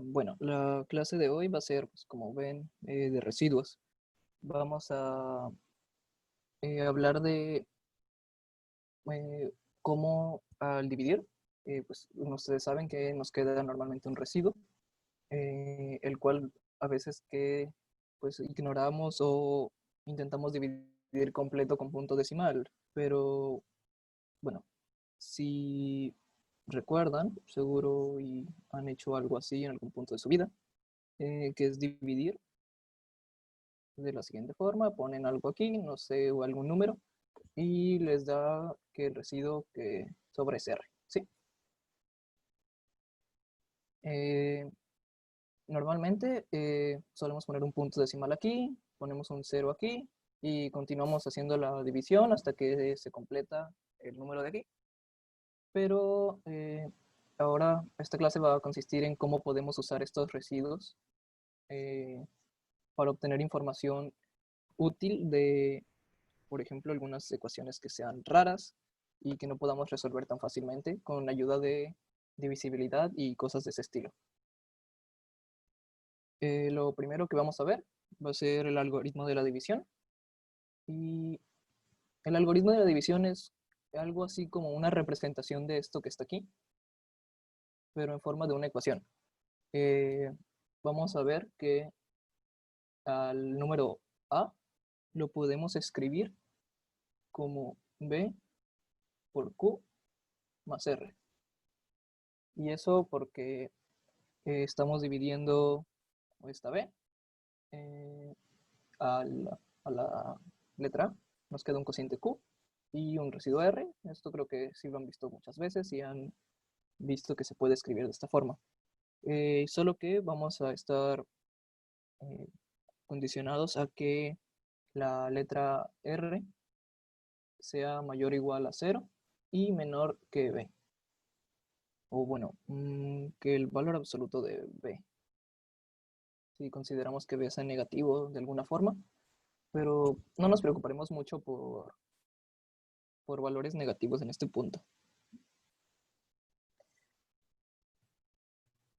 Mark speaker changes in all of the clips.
Speaker 1: Bueno, la clase de hoy va a ser, pues, como ven, de residuos. Vamos a hablar de cómo al dividir, pues ustedes saben que nos queda normalmente un residuo, el cual a veces que pues ignoramos o intentamos dividir completo con punto decimal, pero bueno, si recuerdan, seguro y han hecho algo así en algún punto de su vida, que es dividir de la siguiente forma, ponen algo aquí, no sé, o algún número, y les da que el residuo que sobre es R, ¿sí? Eh, Normalmente solemos poner un punto decimal aquí, ponemos un 0 aquí, y continuamos haciendo la división hasta que se completa el número de aquí. Pero ahora esta clase va a consistir en cómo podemos usar estos residuos eh, para obtener información útil de, por ejemplo, algunas ecuaciones que sean raras y que no podamos resolver tan fácilmente con ayuda de divisibilidad y cosas de ese estilo. Lo primero que vamos a ver va a ser el algoritmo de la división. Y el algoritmo de la división es algo así como una representación de esto que está aquí, pero en forma de una ecuación. Eh, Vamos a ver que al número A lo podemos escribir como B por Q más R. Y eso porque estamos dividiendo esta B eh, a, la letra A. Nos queda un cociente Q y un residuo R. Esto creo que sí lo han visto muchas veces y han visto que se puede escribir de esta forma. Solo que vamos a estar eh, condicionados a que la letra R sea mayor o igual a 0 y menor que B. O bueno, que el valor absoluto de B. Si consideramos que B sea negativo de alguna forma, pero no nos preocuparemos mucho por valores negativos en este punto.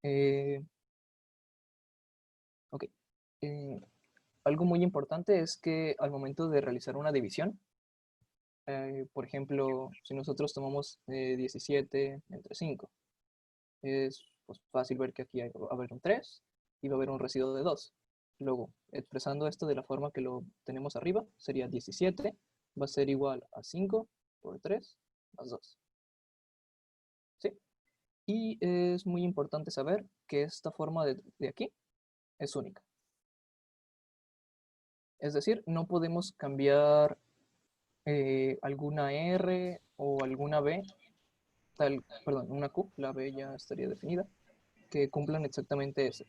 Speaker 1: Eh, ok. Eh, Algo muy importante es que al momento de realizar una división, por ejemplo, si nosotros tomamos 17 entre 5, es pues, fácil ver que aquí va a haber un 3 y va a haber un residuo de 2. Luego, expresando esto de la forma que lo tenemos arriba, sería 17 va a ser igual a 5 por 3 más 2. ¿Sí? Y es muy importante saber que esta forma de aquí es única. Es decir, no podemos cambiar alguna R o alguna B, perdón, una Q, la B ya estaría definida, que cumplan exactamente eso,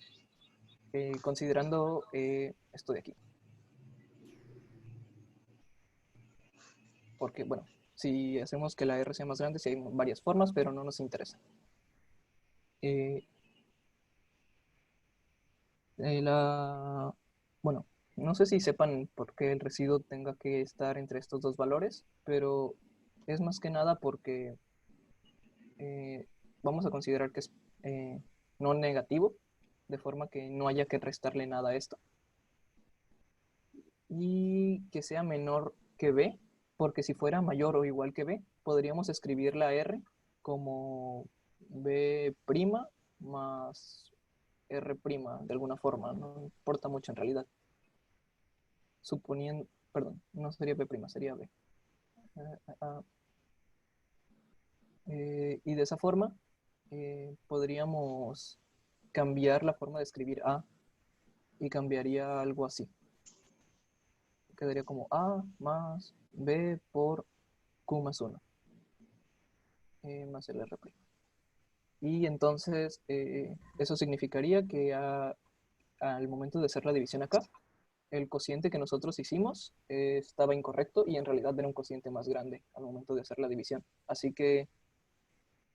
Speaker 1: considerando esto de aquí. Porque, bueno, si hacemos que la R sea más grande, sí hay varias formas, pero no nos interesa. Eh, bueno, no sé si sepan por qué el residuo tenga que estar entre estos dos valores, pero es más que nada porque vamos a considerar que es no negativo, de forma que no haya que restarle nada a esto. Y que sea menor que B, porque si fuera mayor o igual que B, podríamos escribir la R como B' más R' de alguna forma, no importa mucho en realidad. Suponiendo, perdón, no sería B', sería B. Y de esa forma podríamos cambiar la forma de escribir A y cambiaría algo así. Quedaría como A más B por Q más 1 más el R'. Y entonces eso significaría que al momento de hacer la división acá, el cociente que nosotros hicimos estaba incorrecto y en realidad era un cociente más grande al momento de hacer la división. Así que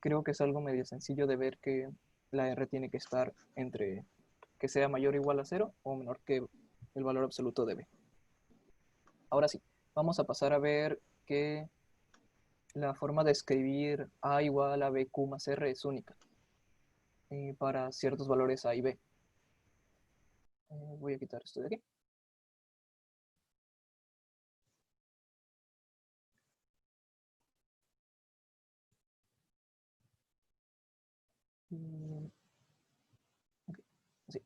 Speaker 1: creo que es algo medio sencillo de ver que la R tiene que estar entre que sea mayor o igual a 0 o menor que el valor absoluto de B. Ahora sí, vamos a pasar a ver que la forma de escribir A igual a BQ más R es única. para ciertos valores A y B. Voy a quitar esto de aquí. Okay, así.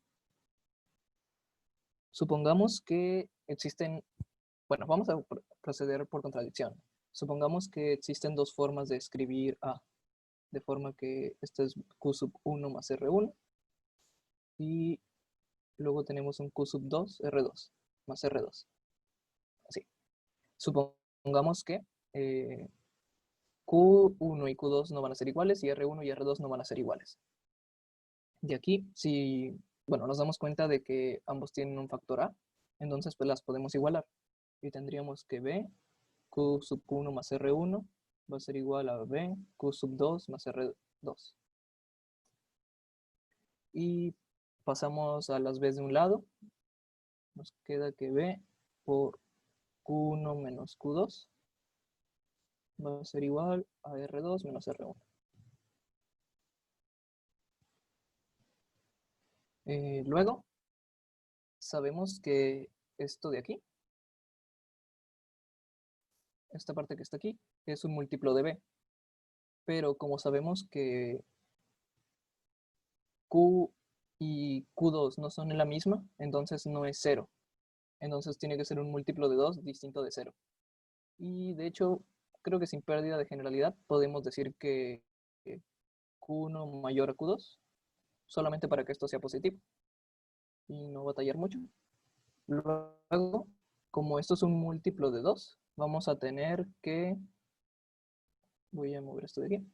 Speaker 1: Supongamos que existen, bueno, vamos a proceder por contradicción. Supongamos que existen dos formas de escribir A, de forma que esta es Q sub 1 más R1, y luego tenemos un Q sub 2, R2, más R2. Así. Supongamos que Q1 y Q2 no van a ser iguales, y R1 y R2 no van a ser iguales. De aquí, si, bueno, nos damos cuenta de que ambos tienen un factor A, entonces pues las podemos igualar. Y tendríamos que B, Q sub 1 más R1 va a ser igual a B, Q sub 2 más R2. Y pasamos a las B's de un lado. Nos queda que B por Q1 menos Q2 va a ser igual a R2 menos R1. Luego, sabemos que esto de aquí, esta parte que está aquí, es un múltiplo de B. Pero como sabemos que Q y Q2 no son la misma, entonces no es 0. Entonces tiene que ser un múltiplo de 2 distinto de 0. Y de hecho, creo que sin pérdida de generalidad podemos decir que Q1 mayor a Q2, solamente para que esto sea positivo y no batallar mucho. Luego, como esto es un múltiplo de 2, vamos a tener que... Voy a mover esto de aquí.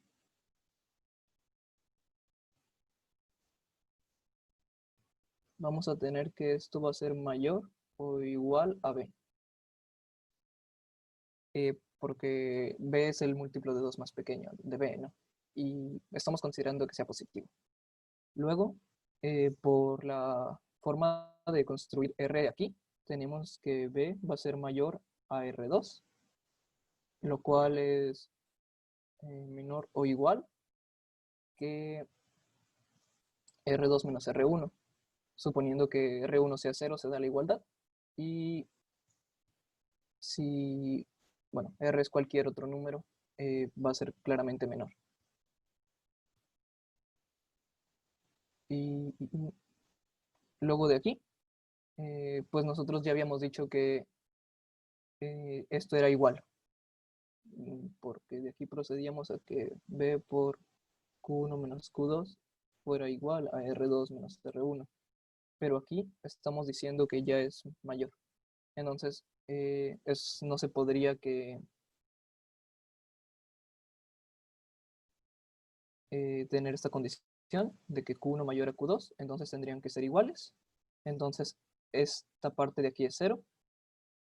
Speaker 1: Vamos a tener que esto va a ser mayor o igual a B. Porque B es el múltiplo de 2 más pequeño de B, ¿no? Y estamos considerando que sea positivo. Luego, por la forma de construir R aquí, tenemos que B va a ser mayor a R2, lo cual es menor o igual que R2 menos R1. Suponiendo que R1 sea 0, se da la igualdad. Y si, bueno, R es cualquier otro número, va a ser claramente menor. Y luego de aquí, pues nosotros ya habíamos dicho que esto era igual, porque de aquí procedíamos a que B por Q1 menos Q2 fuera igual a R2 menos R1. Pero aquí estamos diciendo que ya es mayor. Entonces, no se podría tener esta condición de que Q1 mayor a Q2, entonces tendrían que ser iguales. Entonces, esta parte de aquí es 0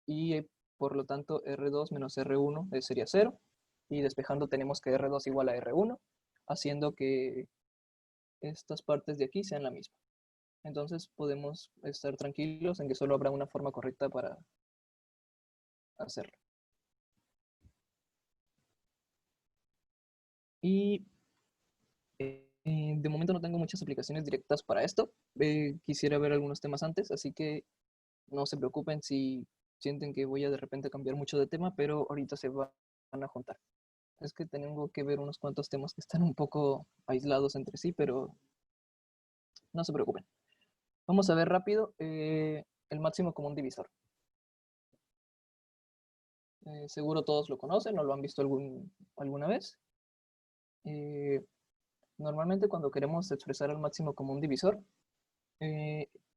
Speaker 1: y por lo tanto R2 menos R1 sería 0. Y despejando tenemos que R2 igual a R1, haciendo que estas partes de aquí sean la misma. Entonces podemos estar tranquilos en que solo habrá una forma correcta para hacerlo. Y de momento no tengo muchas aplicaciones directas para esto. Quisiera ver algunos temas antes, así que no se preocupen si sienten que voy a de repente cambiar mucho de tema, pero ahorita se van a juntar. Es que tengo que ver unos cuantos temas que están un poco aislados entre sí, pero no se preocupen. Vamos a ver rápido el máximo común divisor. Seguro todos lo conocen o lo han visto alguna vez. Normalmente cuando queremos expresar el máximo común divisor,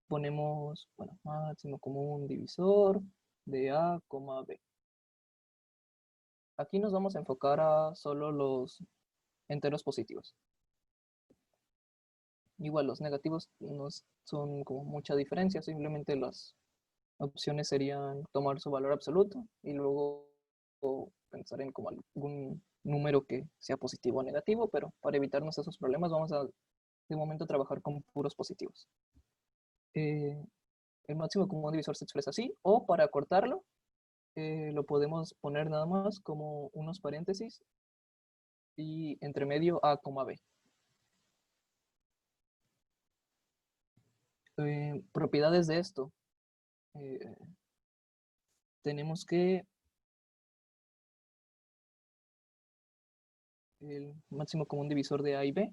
Speaker 1: ponemos, bueno, máximo común divisor de A, B. Aquí nos vamos a enfocar a solo los enteros positivos. Igual los negativos no son como mucha diferencia, simplemente las opciones serían tomar su valor absoluto y luego pensar en como algún número que sea positivo o negativo, pero para evitarnos esos problemas vamos a de momento trabajar con puros positivos. El máximo común divisor se expresa así, o para cortarlo, lo podemos poner nada más como unos paréntesis y entre medio A, B. Propiedades de esto. Tenemos que el máximo común divisor de A y B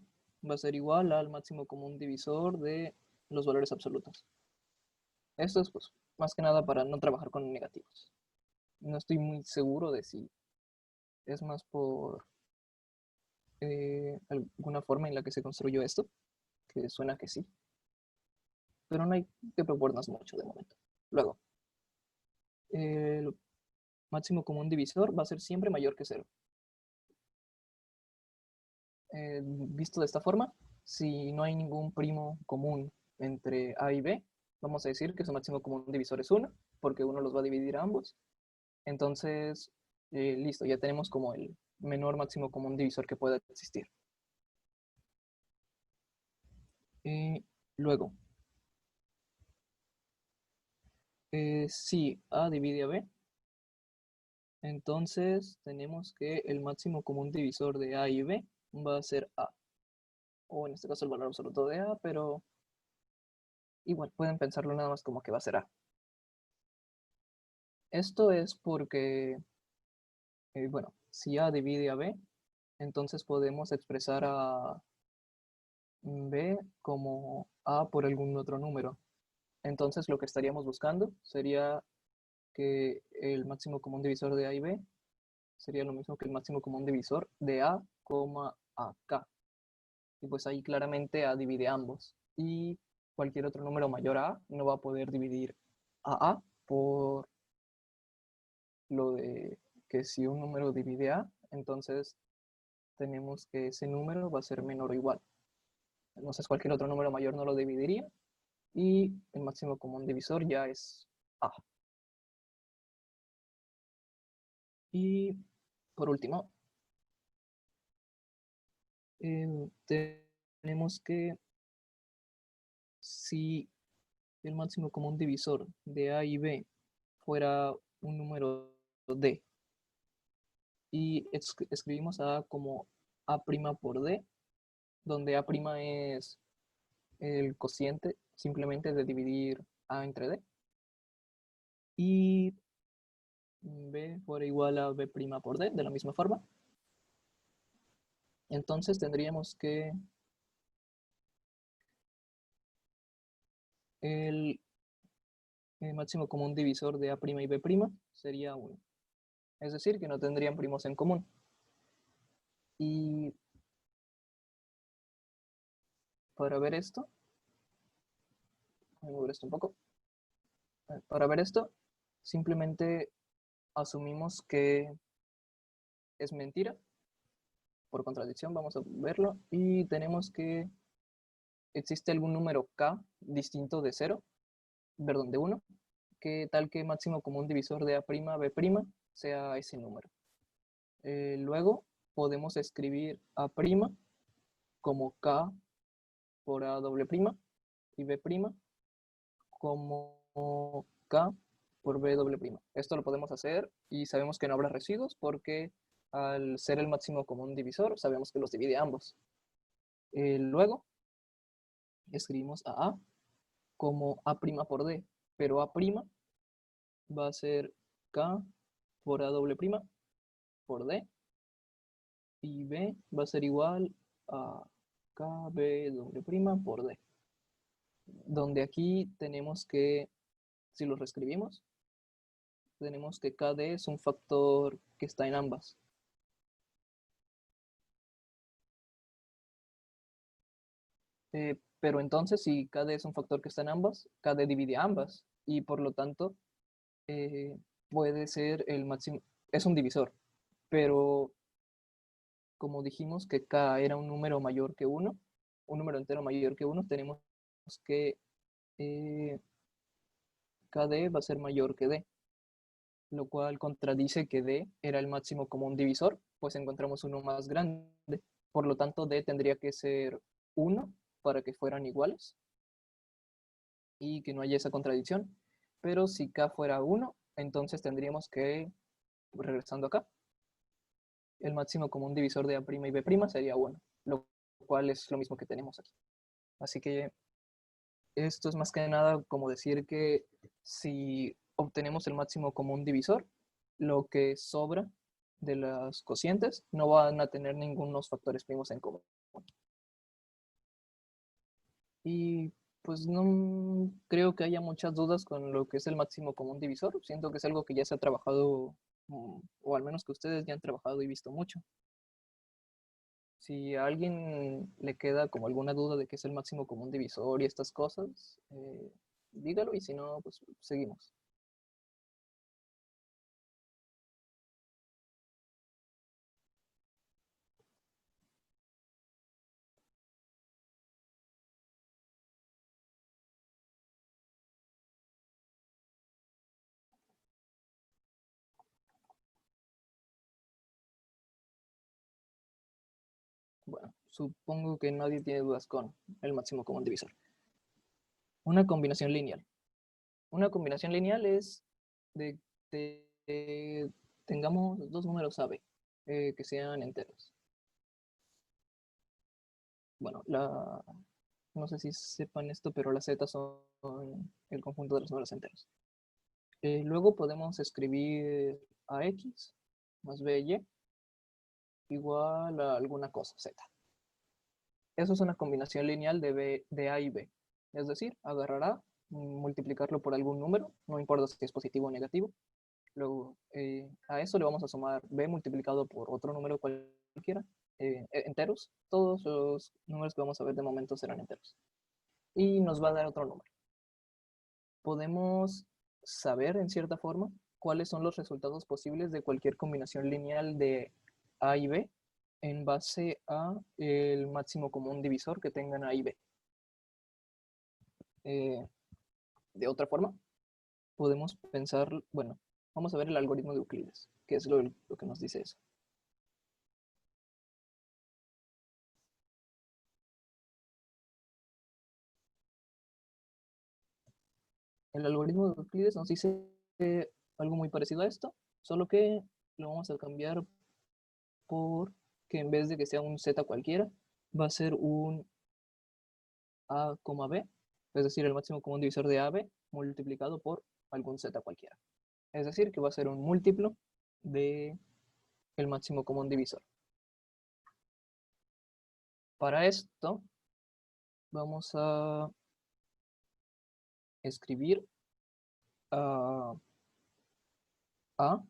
Speaker 1: va a ser igual al máximo común divisor de los valores absolutos. Esto es pues, más que nada para no trabajar con negativos. No estoy muy seguro de si es más por alguna forma en la que se construyó esto, que suena que sí. Pero no hay que preocuparnos mucho de momento. Luego, el máximo común divisor va a ser siempre mayor que 0. Visto de esta forma, si no hay ningún primo común entre A y B, vamos a decir que su máximo común divisor es 1, porque 1 los va a dividir a ambos. Entonces, listo, ya tenemos como el menor máximo común divisor que pueda existir. Luego, si A divide a B, entonces tenemos que el máximo común divisor de A y B va a ser A. O en este caso el valor absoluto de A, pero igual pueden pensarlo nada más como que va a ser A. Esto es porque, bueno, si A divide a B, entonces podemos expresar a B como A por algún otro número. Entonces lo que estaríamos buscando sería que el máximo común divisor de A y B sería lo mismo que el máximo común divisor de A, AK. Y pues ahí claramente A divide ambos. Y cualquier otro número mayor a A no va a poder dividir a A por lo de que si un número divide A, entonces tenemos que ese número va a ser menor o igual. Entonces cualquier otro número mayor no lo dividiría y el máximo común divisor ya es A. Y por último, tenemos que si el máximo común divisor de A y B fuera un número D y escribimos A como A' por D, donde A' es el cociente simplemente de dividir A entre D, y B fuera igual a B' por D, de la misma forma. Entonces tendríamos que el máximo común divisor de A' y B' sería 1. Es decir, que no tendrían primos en común. Y para ver esto, voy a mover esto un poco. Para ver esto, simplemente asumimos que es mentira. Por contradicción, vamos a verlo. Y tenemos que existe algún número k distinto de 0, perdón, de 1, que tal que máximo común divisor de A', B' sea ese número. Luego podemos escribir A' como k por A doble prima y B' como k por B doble prima. Esto lo podemos hacer y sabemos que no habrá residuos porque al ser el máximo común divisor sabemos que los divide ambos. Luego escribimos a A como A' por D, pero A' va a ser K por A doble prima por D y B va a ser igual a KB doble prima por D. Donde aquí tenemos que, si lo reescribimos, tenemos que KD es un factor que está en ambas. Pero entonces, si KD es un factor que está en ambas, KD divide ambas y por lo tanto puede ser el máximo, es un divisor. Pero como dijimos que K era un número mayor que 1, un número entero mayor que 1, tenemos que KD va a ser mayor que D, lo cual contradice que D era el máximo común divisor, pues encontramos uno más grande. Por lo tanto, D tendría que ser 1 para que fueran iguales y que no haya esa contradicción. Pero si K fuera 1, entonces tendríamos que, regresando acá, el máximo común divisor de A' y B' sería 1, lo cual es lo mismo que tenemos aquí. Así que Esto es más que nada como decir que si obtenemos el máximo común divisor, lo que sobra de las cocientes no van a tener ningunos factores primos en común. Y pues no creo que haya muchas dudas con lo que es el máximo común divisor. Siento que es algo que ya se ha trabajado, o al menos que ustedes ya han trabajado y visto mucho. Si a alguien le queda como alguna duda de qué es el máximo común divisor y estas cosas, dígalo y si no, pues seguimos. Bueno, supongo que nadie tiene dudas con el máximo común divisor. Una combinación lineal. Una combinación lineal es de que tengamos dos números AB que sean enteros. Bueno, no sé si sepan esto, pero las z son el conjunto de los números enteros. Luego podemos escribir ax más by igual a alguna cosa, z. Eso es una combinación lineal de a y b. Es decir, agarrar a, multiplicarlo por algún número, no importa si es positivo o negativo. Luego, a eso le vamos a sumar b multiplicado por otro número cualquiera, enteros. Todos los números que vamos a ver de momento serán enteros. Y nos va a dar otro número. Podemos saber, en cierta forma, cuáles son los resultados posibles de cualquier combinación lineal de a y b en base a el máximo común divisor que tengan a y b. De otra forma, podemos pensar, bueno, vamos a ver el algoritmo de Euclides, que es lo que nos dice eso. El algoritmo de Euclides nos dice algo muy parecido a esto, solo que lo vamos a cambiar por que en vez de que sea un z cualquiera, va a ser un a, b, es decir, el máximo común divisor de AB multiplicado por algún z cualquiera. Es decir, que va a ser un múltiplo de el máximo común divisor. Para esto vamos a escribir a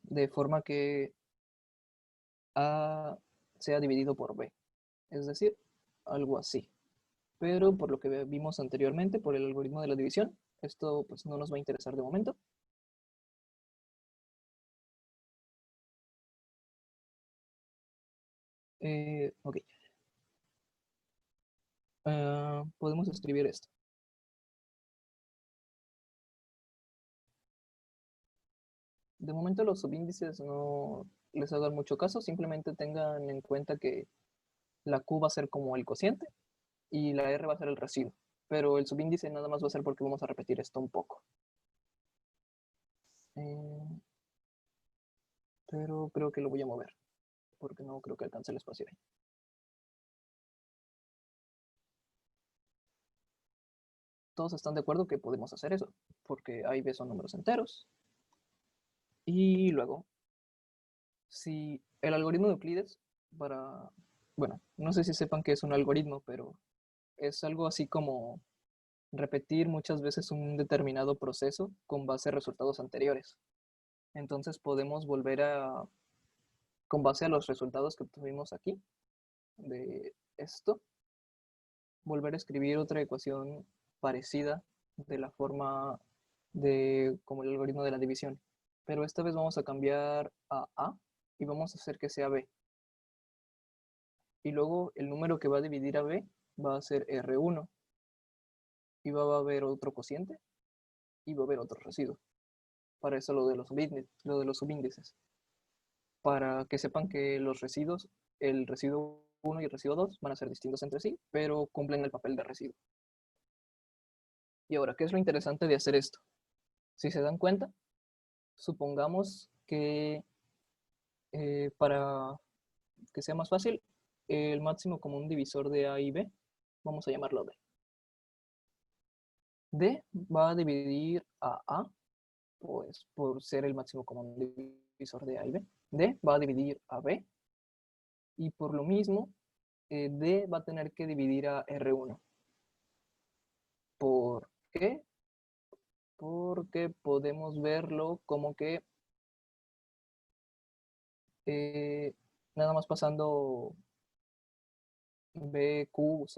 Speaker 1: de forma que a sea dividido por b, es decir, algo así. Pero por lo que vimos anteriormente, por el algoritmo de la división, esto pues no nos va a interesar de momento. Ok. Podemos escribir esto. De momento los subíndices no les hagan mucho caso, simplemente tengan en cuenta que la Q va a ser como el cociente y la R va a ser el residuo. Pero el subíndice nada más va a ser porque vamos a repetir esto un poco. Pero creo que lo voy a mover, porque no creo que alcance el espacio ahí. Todos están de acuerdo que podemos hacer eso, porque A y B son números enteros. Y luego, si el algoritmo de Euclides, bueno, no sé si sepan que es un algoritmo, pero es algo así como repetir muchas veces un determinado proceso con base a resultados anteriores. Entonces podemos volver con base a los resultados que obtuvimos aquí, de esto, volver a escribir otra ecuación parecida de la forma como el algoritmo de la división. Pero esta vez vamos a cambiar a y vamos a hacer que sea b. Y luego el número que va a dividir a b va a ser R1. Y va a haber otro cociente y va a haber otro residuo. Para eso lo de los subíndices. Para que sepan que los residuos, el residuo 1 y el residuo 2 van a ser distintos entre sí, pero cumplen el papel de residuo. Y ahora, ¿qué es lo interesante de hacer esto? Si se dan cuenta, supongamos que para que sea más fácil, el máximo común divisor de A y B, vamos a llamarlo B. D va a dividir a A, pues por ser el máximo común divisor de A y B. D va a dividir a B, y por lo mismo, D va a tener que dividir a R1. ¿Por qué? Porque podemos verlo como que nada más pasando BQ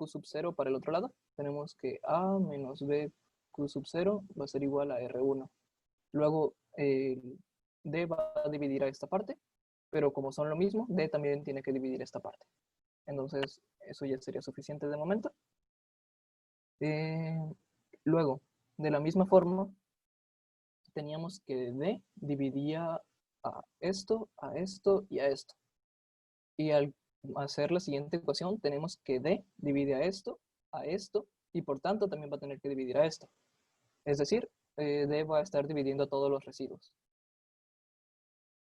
Speaker 1: sub 0 para el otro lado, tenemos que A menos BQ sub 0 va a ser igual a R1. Luego D va a dividir a esta parte, pero como son lo mismo, D también tiene que dividir esta parte. Entonces, eso ya sería suficiente de momento. Luego, de la misma forma, teníamos que D dividía a esto y a esto. Y al hacer la siguiente ecuación, tenemos que D divide a esto, y por tanto también va a tener que dividir a esto. Es decir, D va a estar dividiendo todos los residuos.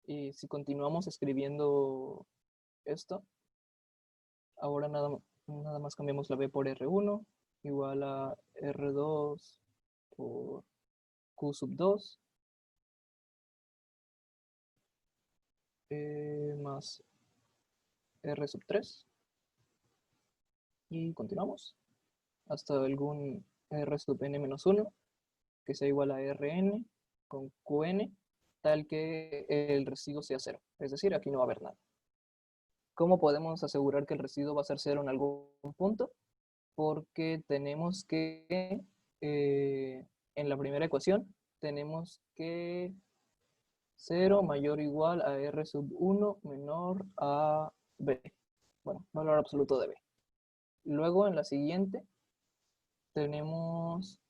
Speaker 1: Y si continuamos escribiendo esto, ahora nada más cambiamos la B por R1, igual a R2 por Q sub 2, más R sub 3. Y continuamos hasta algún R sub n menos 1, que sea igual a Rn con Qn, tal que el residuo sea 0. Es decir, aquí no va a haber nada. ¿Cómo podemos asegurar que el residuo va a ser 0 en algún punto? Porque tenemos que, en la primera ecuación, tenemos que 0 mayor o igual a R sub 1 menor a B. Bueno, valor absoluto de B. Luego, en la siguiente, tenemos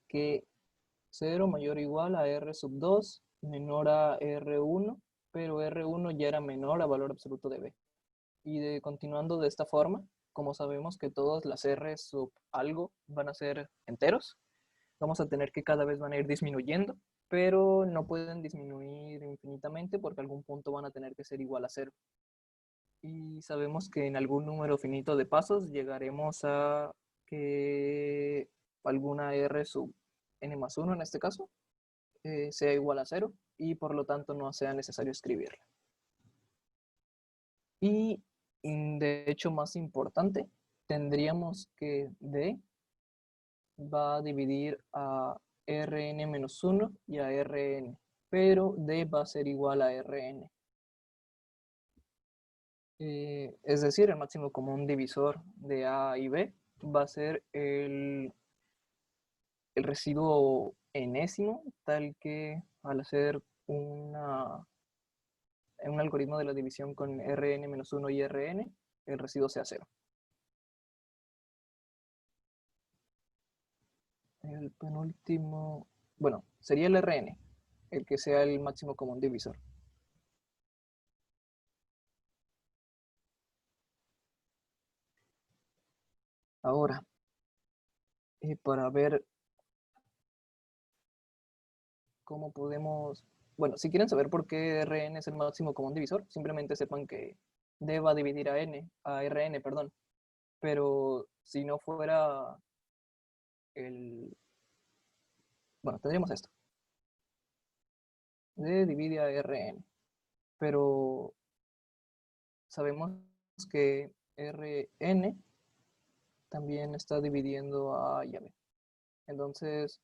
Speaker 1: que 0 mayor o igual a R sub 2 menor a R1, pero R1 ya era menor a valor absoluto de B. Y continuando de esta forma, como sabemos que todas las R sub algo van a ser enteros, vamos a tener que cada vez van a ir disminuyendo, pero no pueden disminuir infinitamente porque algún punto van a tener que ser igual a 0. Y sabemos que en algún número finito de pasos llegaremos a que alguna R sub n más 1 en este caso sea igual a 0 y por lo tanto no sea necesario escribirla. Y de hecho más importante, tendríamos que D va a dividir a Rn-1 y a Rn, pero D va a ser igual a Rn. Es decir, el máximo común divisor de A y B va a ser el residuo enésimo, tal que al hacer un algoritmo de la división con Rn-1 y Rn, el residuo sea 0. El penúltimo, bueno, sería el Rn, el que sea el máximo común divisor. Ahora, para ver cómo podemos, bueno, si quieren saber por qué Rn es el máximo común divisor, simplemente sepan que D va a dividir a Rn, perdón. Pero si no fuera bueno, tendríamos esto. D divide a Rn, pero sabemos que Rn también está dividiendo a A y a B. Entonces,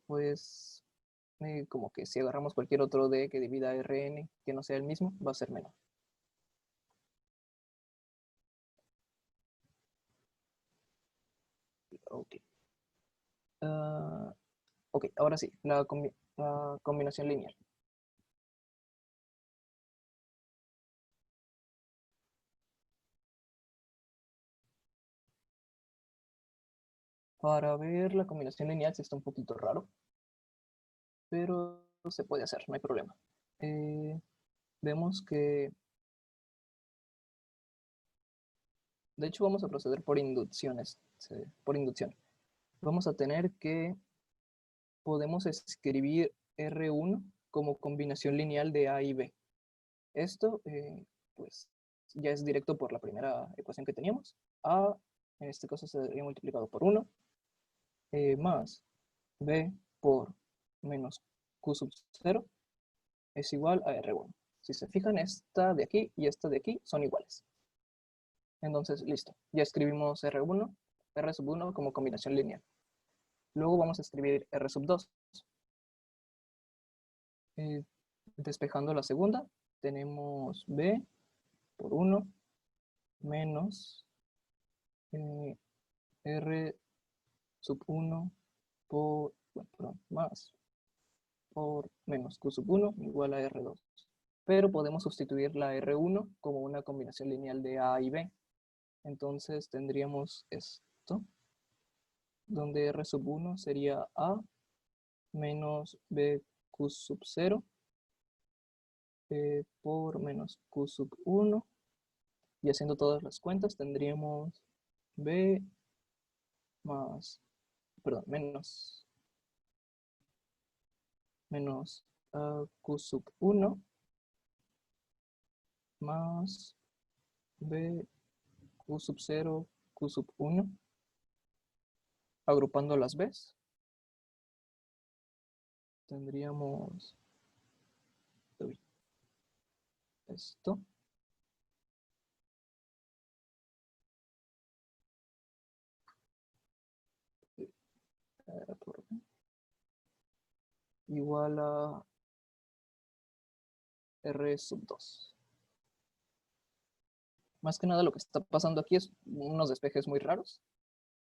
Speaker 1: pues, como que si agarramos cualquier otro D que divida a Rn que no sea el mismo, va a ser menor. Ok. Ok, ahora sí, la combinación lineal. Para ver la combinación lineal sí está un poquito raro, pero se puede hacer, no hay problema. Vemos que, de hecho vamos a proceder por inducciones, por inducción. Vamos a tener que, podemos escribir R1 como combinación lineal de A y B. Esto, pues, ya es directo por la primera ecuación que teníamos. A, en este caso, sería multiplicado por 1, más b por menos q sub 0 es igual a R1. Si se fijan, esta de aquí y esta de aquí son iguales. Entonces, listo. Ya escribimos R sub 1 como combinación lineal. Luego vamos a escribir R sub 2. Despejando la segunda, tenemos b por 1 menos R sub 1 por, bueno, perdón, más por menos Q sub 1 igual a R2. Pero podemos sustituir la R1 como una combinación lineal de A y B. Entonces tendríamos esto, donde R sub 1 sería A menos B Q sub 0 por menos Q sub 1. Y haciendo todas las cuentas tendríamos B más, perdón, menos Q sub 1 más B Q sub 0, Q sub 1, agrupando las B's, tendríamos esto. Por igual a R sub 2. Más que nada lo que está pasando aquí es unos despejes muy raros.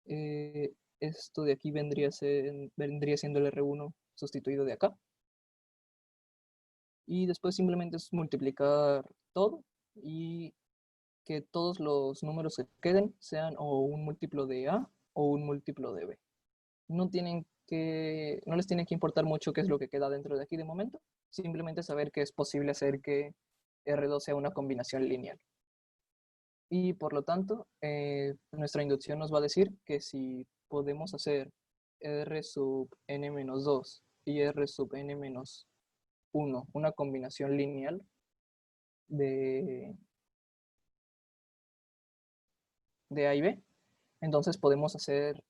Speaker 1: Esto de aquí vendría siendo el R1 sustituido de acá. Y después simplemente es multiplicar todo y que todos los números que queden sean o un múltiplo de A o un múltiplo de B. No les tiene que importar mucho qué es lo que queda dentro de aquí de momento. Simplemente saber que es posible hacer que R2 sea una combinación lineal. Y por lo tanto, nuestra inducción nos va a decir que si podemos hacer R sub n-2 y R sub n-1 una combinación lineal de A y B, entonces podemos hacer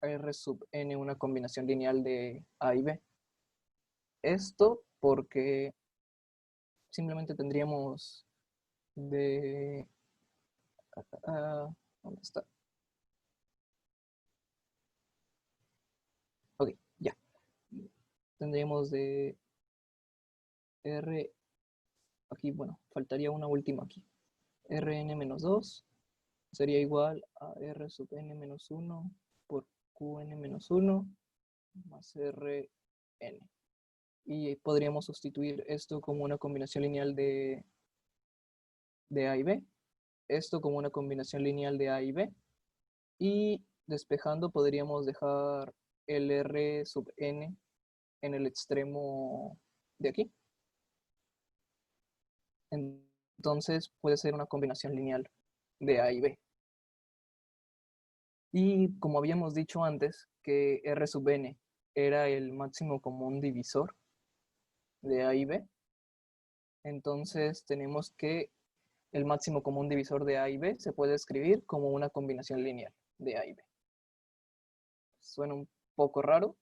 Speaker 1: R sub n una combinación lineal de A y B. Esto porque simplemente tendríamos de... ¿dónde está? Ok, ya. Tendríamos de R... Aquí, bueno, faltaría una última aquí. Rn-2 sería igual a R sub n-1 por Qn-1 más Rn. Y podríamos sustituir esto como una combinación lineal de A y B. Esto como una combinación lineal de A y B. Y despejando podríamos dejar el R sub n en el extremo de aquí. Entonces puede ser una combinación lineal de A y B. Y como habíamos dicho antes, que R sub n era el máximo común divisor de A y B, entonces tenemos que el máximo común divisor de A y B se puede escribir como una combinación lineal de A y B. Suena un poco raro,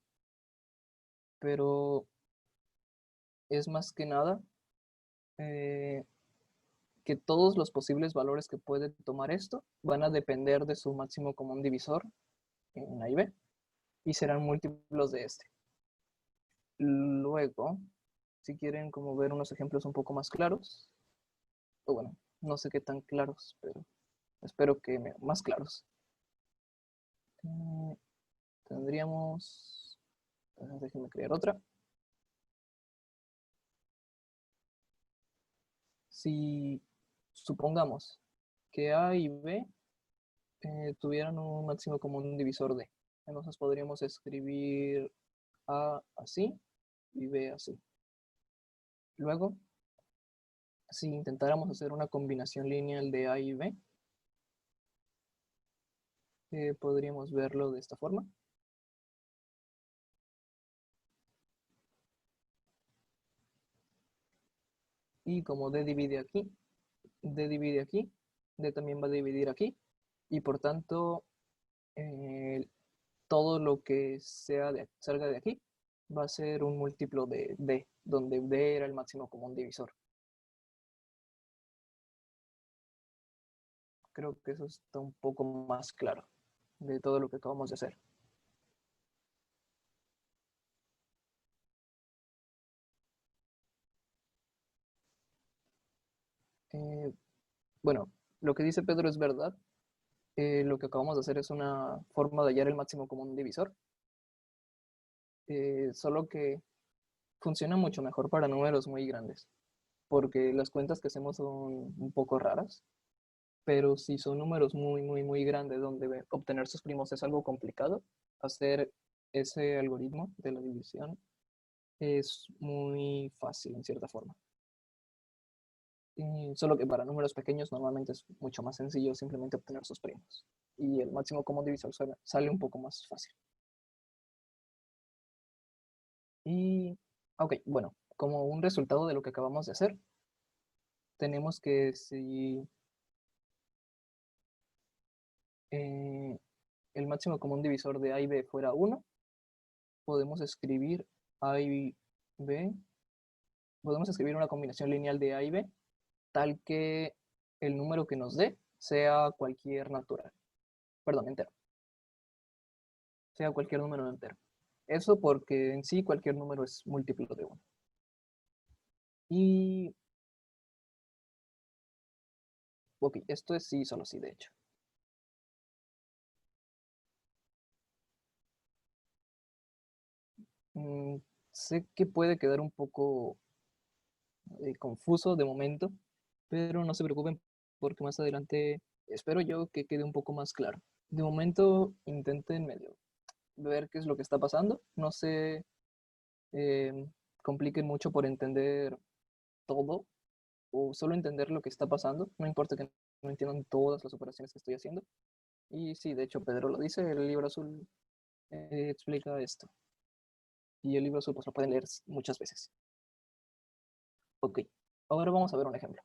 Speaker 1: pero es más que nada que todos los posibles valores que puede tomar esto van a depender de su máximo común divisor en A y B y serán múltiplos de este. Luego, si quieren como ver unos ejemplos un poco más claros, o bueno, no sé qué tan claros, pero espero que más claros. Tendríamos, déjenme crear otra. Si supongamos que A y B tuvieran un máximo común divisor D, entonces podríamos escribir A así y B así. Luego, si intentáramos hacer una combinación lineal de A y B, podríamos verlo de esta forma. Y como D divide aquí, D divide aquí, D también va a dividir aquí. Y por tanto, todo lo que salga de aquí va a ser un múltiplo de D, donde D era el máximo común divisor. Creo que eso está un poco más claro de todo lo que acabamos de hacer. Bueno, lo que dice Pedro es verdad. Lo que acabamos de hacer es una forma de hallar el máximo común divisor. Solo que funciona mucho mejor para números muy grandes, porque las cuentas que hacemos son un poco raras, pero si son números muy grandes donde obtener sus primos es algo complicado, hacer ese algoritmo de la división es muy fácil en cierta forma. Solo que para números pequeños normalmente es mucho más sencillo simplemente obtener sus primos. Y el máximo común divisor sale un poco más fácil. Y, ok, bueno, como un resultado de lo que acabamos de hacer, tenemos que si el máximo común divisor de A y B fuera 1, podemos escribir A y B, podemos escribir una combinación lineal de A y B, tal que el número que nos dé sea cualquier natural, perdón, entero, sea cualquier número entero. Eso porque en sí cualquier número es múltiplo de 1. Y, ok, esto es sí, solo sí, de hecho. Sé que puede quedar un poco confuso de momento, pero no se preocupen porque más adelante espero yo que quede un poco más claro. De momento intenten medio ver qué es lo que está pasando. No se compliquen mucho por entender todo o solo entender lo que está pasando. No importa que no entiendan todas las operaciones que estoy haciendo. Y sí, de hecho Pedro lo dice, el libro azul explica esto. Y el libro azul pues lo pueden leer muchas veces. Ok, ahora vamos a ver un ejemplo.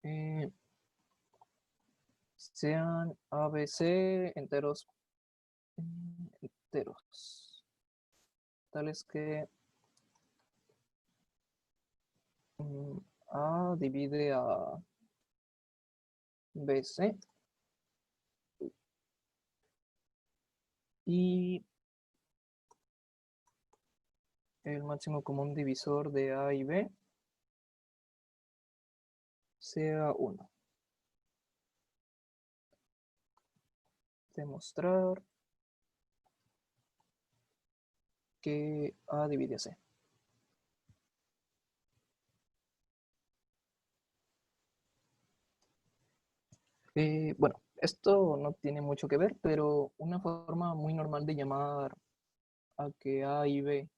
Speaker 1: Eh, sean ABC enteros, tales que A divide a BC y el máximo común divisor de A y B sea 1. Demostrar que A divide a C. Bueno, esto no tiene mucho que ver, pero una forma muy normal de llamar a que A y B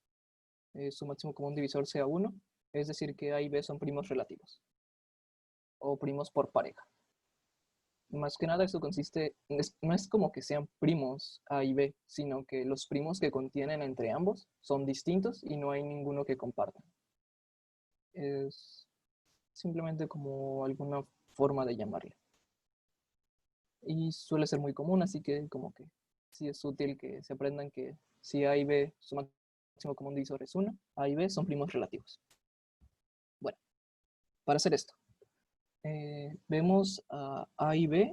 Speaker 1: su máximo común divisor sea 1, es decir que A y B son primos relativos o primos por pareja. Más que nada esto consiste, no es como que sean primos A y B, sino que los primos que contienen entre ambos son distintos y no hay ninguno que compartan. Es simplemente como alguna forma de llamarle. Y suele ser muy común, así que como que sí es útil que se aprendan que si A y B su máximo común divisor es 1, A y B son primos relativos. Bueno, para hacer esto, vemos a y B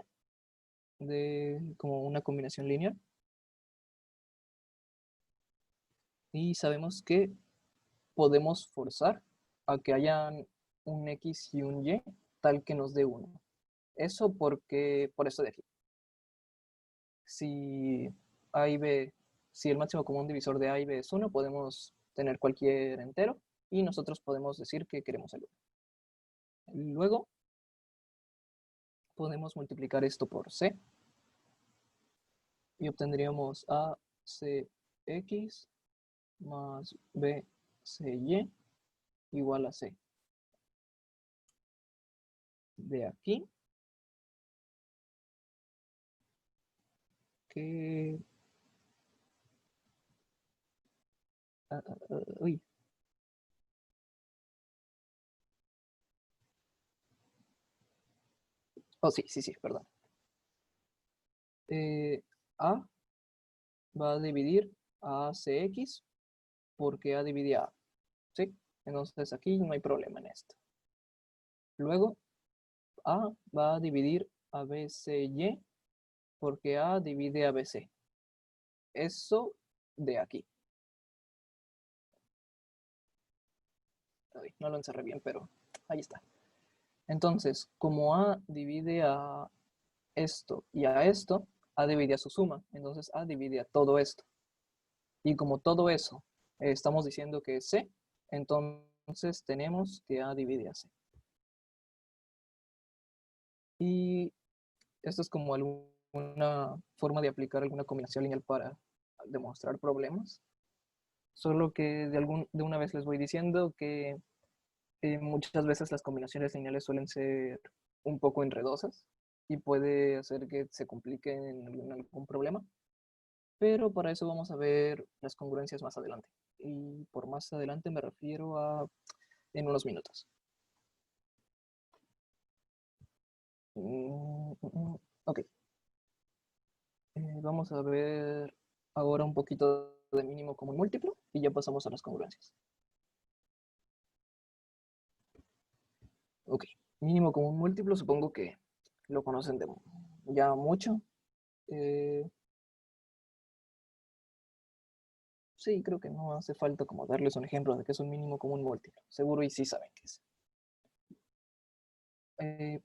Speaker 1: como una combinación lineal y sabemos que podemos forzar a que hayan un X y un Y tal que nos dé 1. Eso porque, por esto de aquí. Si A y B, si el máximo común divisor de A y B es 1, podemos tener cualquier entero y nosotros podemos decir que queremos el 1. Luego podemos multiplicar esto por C y obtendríamos ACX más BCY igual a C. De aquí que... uy. Oh, sí, sí, sí, perdón. A va a dividir a CX porque A divide a A, ¿sí? Entonces aquí no hay problema en esto. Luego, A va a dividir a BCY porque A divide a BC. Eso de aquí. Ay, no lo encerré bien, pero ahí está. Entonces, como A divide a esto y a esto, A divide a su suma. Entonces, A divide a todo esto. Y como todo eso estamos diciendo que es C, entonces tenemos que A divide a C. Y esto es como alguna forma de aplicar alguna combinación lineal para demostrar problemas. Solo que de una vez les voy diciendo que muchas veces las combinaciones lineales suelen ser un poco enredosas y puede hacer que se compliquen en algún problema. Pero para eso vamos a ver las congruencias más adelante. Y por más adelante me refiero a en unos minutos. Ok. Vamos a ver ahora un poquito de mínimo común múltiplo y ya pasamos a las congruencias. Ok. Mínimo común múltiplo supongo que lo conocen ya mucho. Eh, sí, creo que no hace falta como darles un ejemplo de qué es un mínimo común múltiplo. Seguro y sí saben qué es. Eh,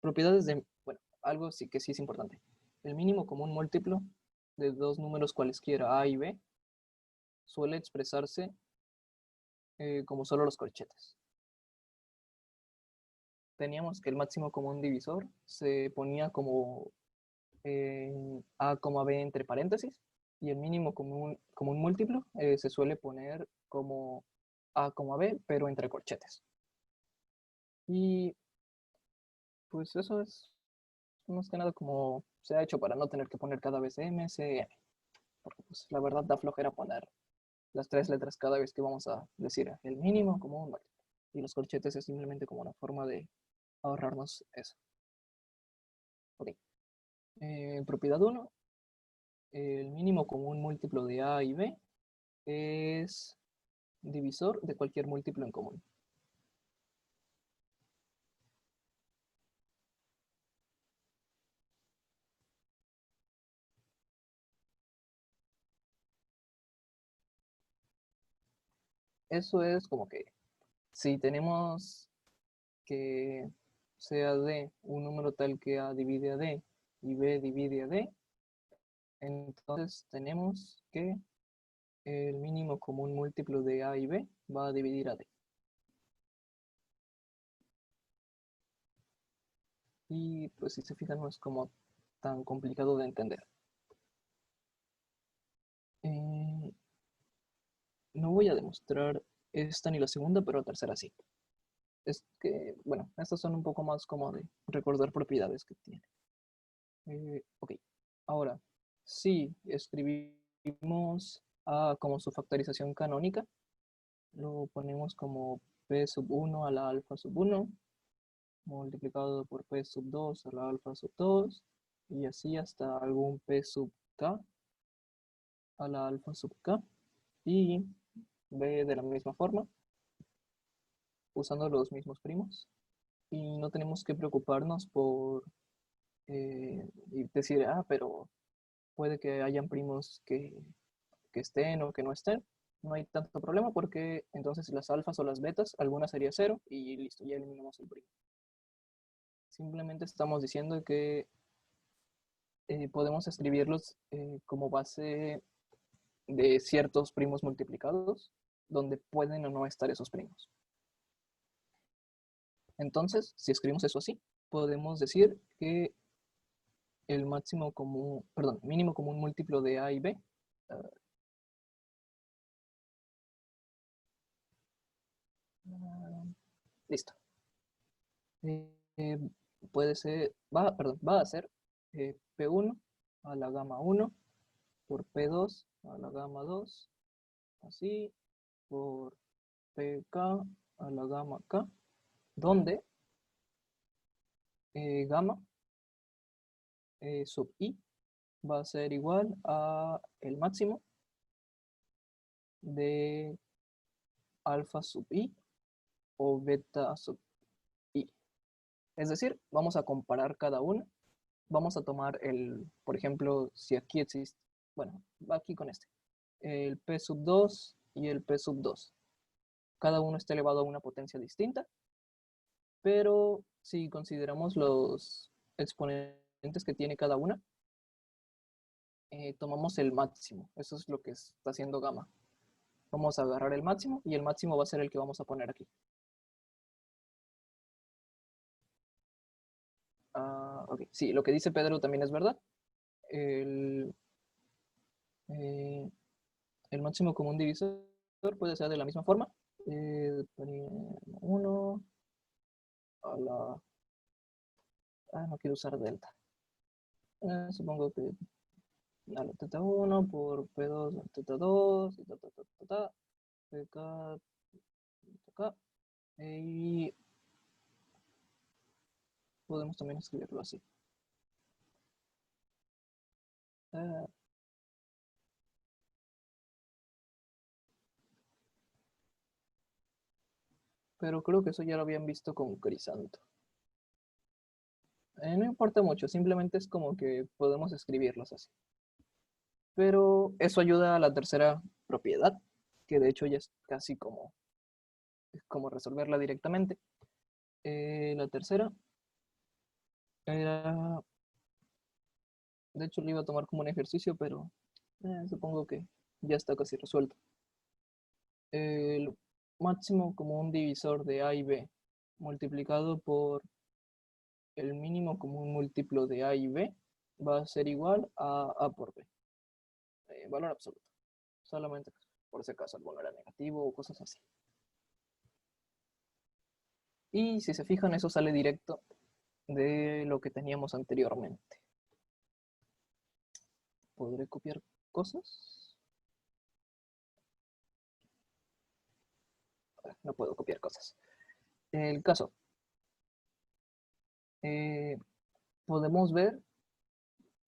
Speaker 1: propiedades de, bueno, algo sí que sí es importante. El mínimo común múltiplo de dos números cualesquiera A y B suele expresarse como solo los corchetes. Teníamos que el máximo común divisor se ponía como A, B entre paréntesis y el mínimo común múltiplo se suele poner como A, B, pero entre corchetes. Y pues eso es más que nada como se ha hecho para no tener que poner cada vez M, C, M. Porque pues, la verdad da flojera poner las tres letras cada vez que vamos a decir el mínimo común múltiplo. Y los corchetes es simplemente como una forma de ahorrarnos eso. Ok. Propiedad 1. El mínimo común múltiplo de A y B es divisor de cualquier múltiplo en común. Eso es como que si tenemos que sea D un número tal que A divide a D y B divide a D, entonces tenemos que el mínimo común múltiplo de A y B va a dividir a D. Y pues si se fijan no es como tan complicado de entender. Eh, no voy a demostrar esta ni la segunda, pero la tercera sí. Es que, bueno, estas son un poco más como de recordar propiedades que tiene. Ok, ahora, si escribimos A como su factorización canónica, lo ponemos como P sub 1 a la alfa sub 1, multiplicado por P sub 2 a la alfa sub 2, y así hasta algún P sub K a la alfa sub K, y B de la misma forma, usando los mismos primos. Y no tenemos que preocuparnos por y decir, pero puede que hayan primos que estén o que no estén. No hay tanto problema porque entonces las alfas o las betas, alguna sería cero y listo, ya eliminamos el primo. Simplemente estamos diciendo que podemos escribirlos como base de ciertos primos multiplicados, donde pueden o no estar esos primos. Entonces, si escribimos eso así, podemos decir que el máximo común, perdón, mínimo común múltiplo de A y B. Listo. Eh, puede ser, va a ser P1 a la gamma 1 por P2 a la gamma 2, así, por PK a la gamma K, donde gamma sub I va a ser igual a el máximo de alfa sub I o beta sub I. Es decir, vamos a comparar cada una. Vamos a tomar por ejemplo, si aquí existe, bueno, va aquí con este, el P sub 2 y el P sub 2. Cada uno está elevado a una potencia distinta, pero si consideramos los exponentes que tiene cada una, tomamos el máximo. Eso es lo que está haciendo gamma. Vamos a agarrar el máximo y el máximo va a ser el que vamos a poner aquí. Ok, sí, lo que dice Pedro también es verdad. El máximo común divisor puede ser de la misma forma. 1 a la... no quiero usar delta. Supongo que a la teta 1 por P2 a la teta 2 y PK, acá. Y podemos también escribirlo así. Pero creo que eso ya lo habían visto con Crisanto. No importa mucho, simplemente es como que podemos escribirlos así. Pero eso ayuda a la tercera propiedad, que de hecho ya es casi como resolverla directamente. La tercera era... De hecho lo iba a tomar como un ejercicio, pero supongo que ya está casi resuelto. El máximo común divisor de A y B multiplicado por el mínimo común múltiplo de A y B va a ser igual a A por B. Valor absoluto. Solamente por si acaso algo era negativo o cosas así. Y si se fijan, eso sale directo de lo que teníamos anteriormente. ¿Podré copiar cosas? No puedo copiar cosas. El caso. Podemos ver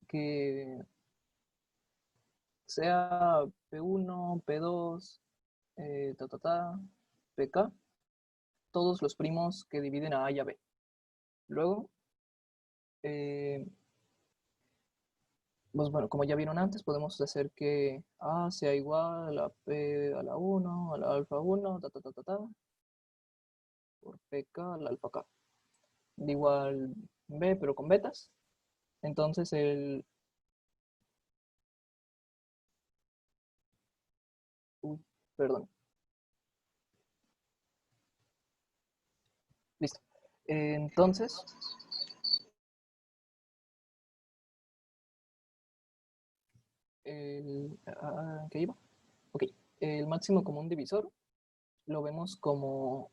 Speaker 1: que sea P1, P2, PK, todos los primos que dividen a A y a B. Luego, pues bueno, como ya vieron antes, podemos hacer que A sea igual a P a la 1, a la alfa 1, por PK a la alfa K. De igual B, pero con betas. Entonces perdón. Listo. Entonces, ¿qué iba? Ok, el máximo común divisor lo vemos como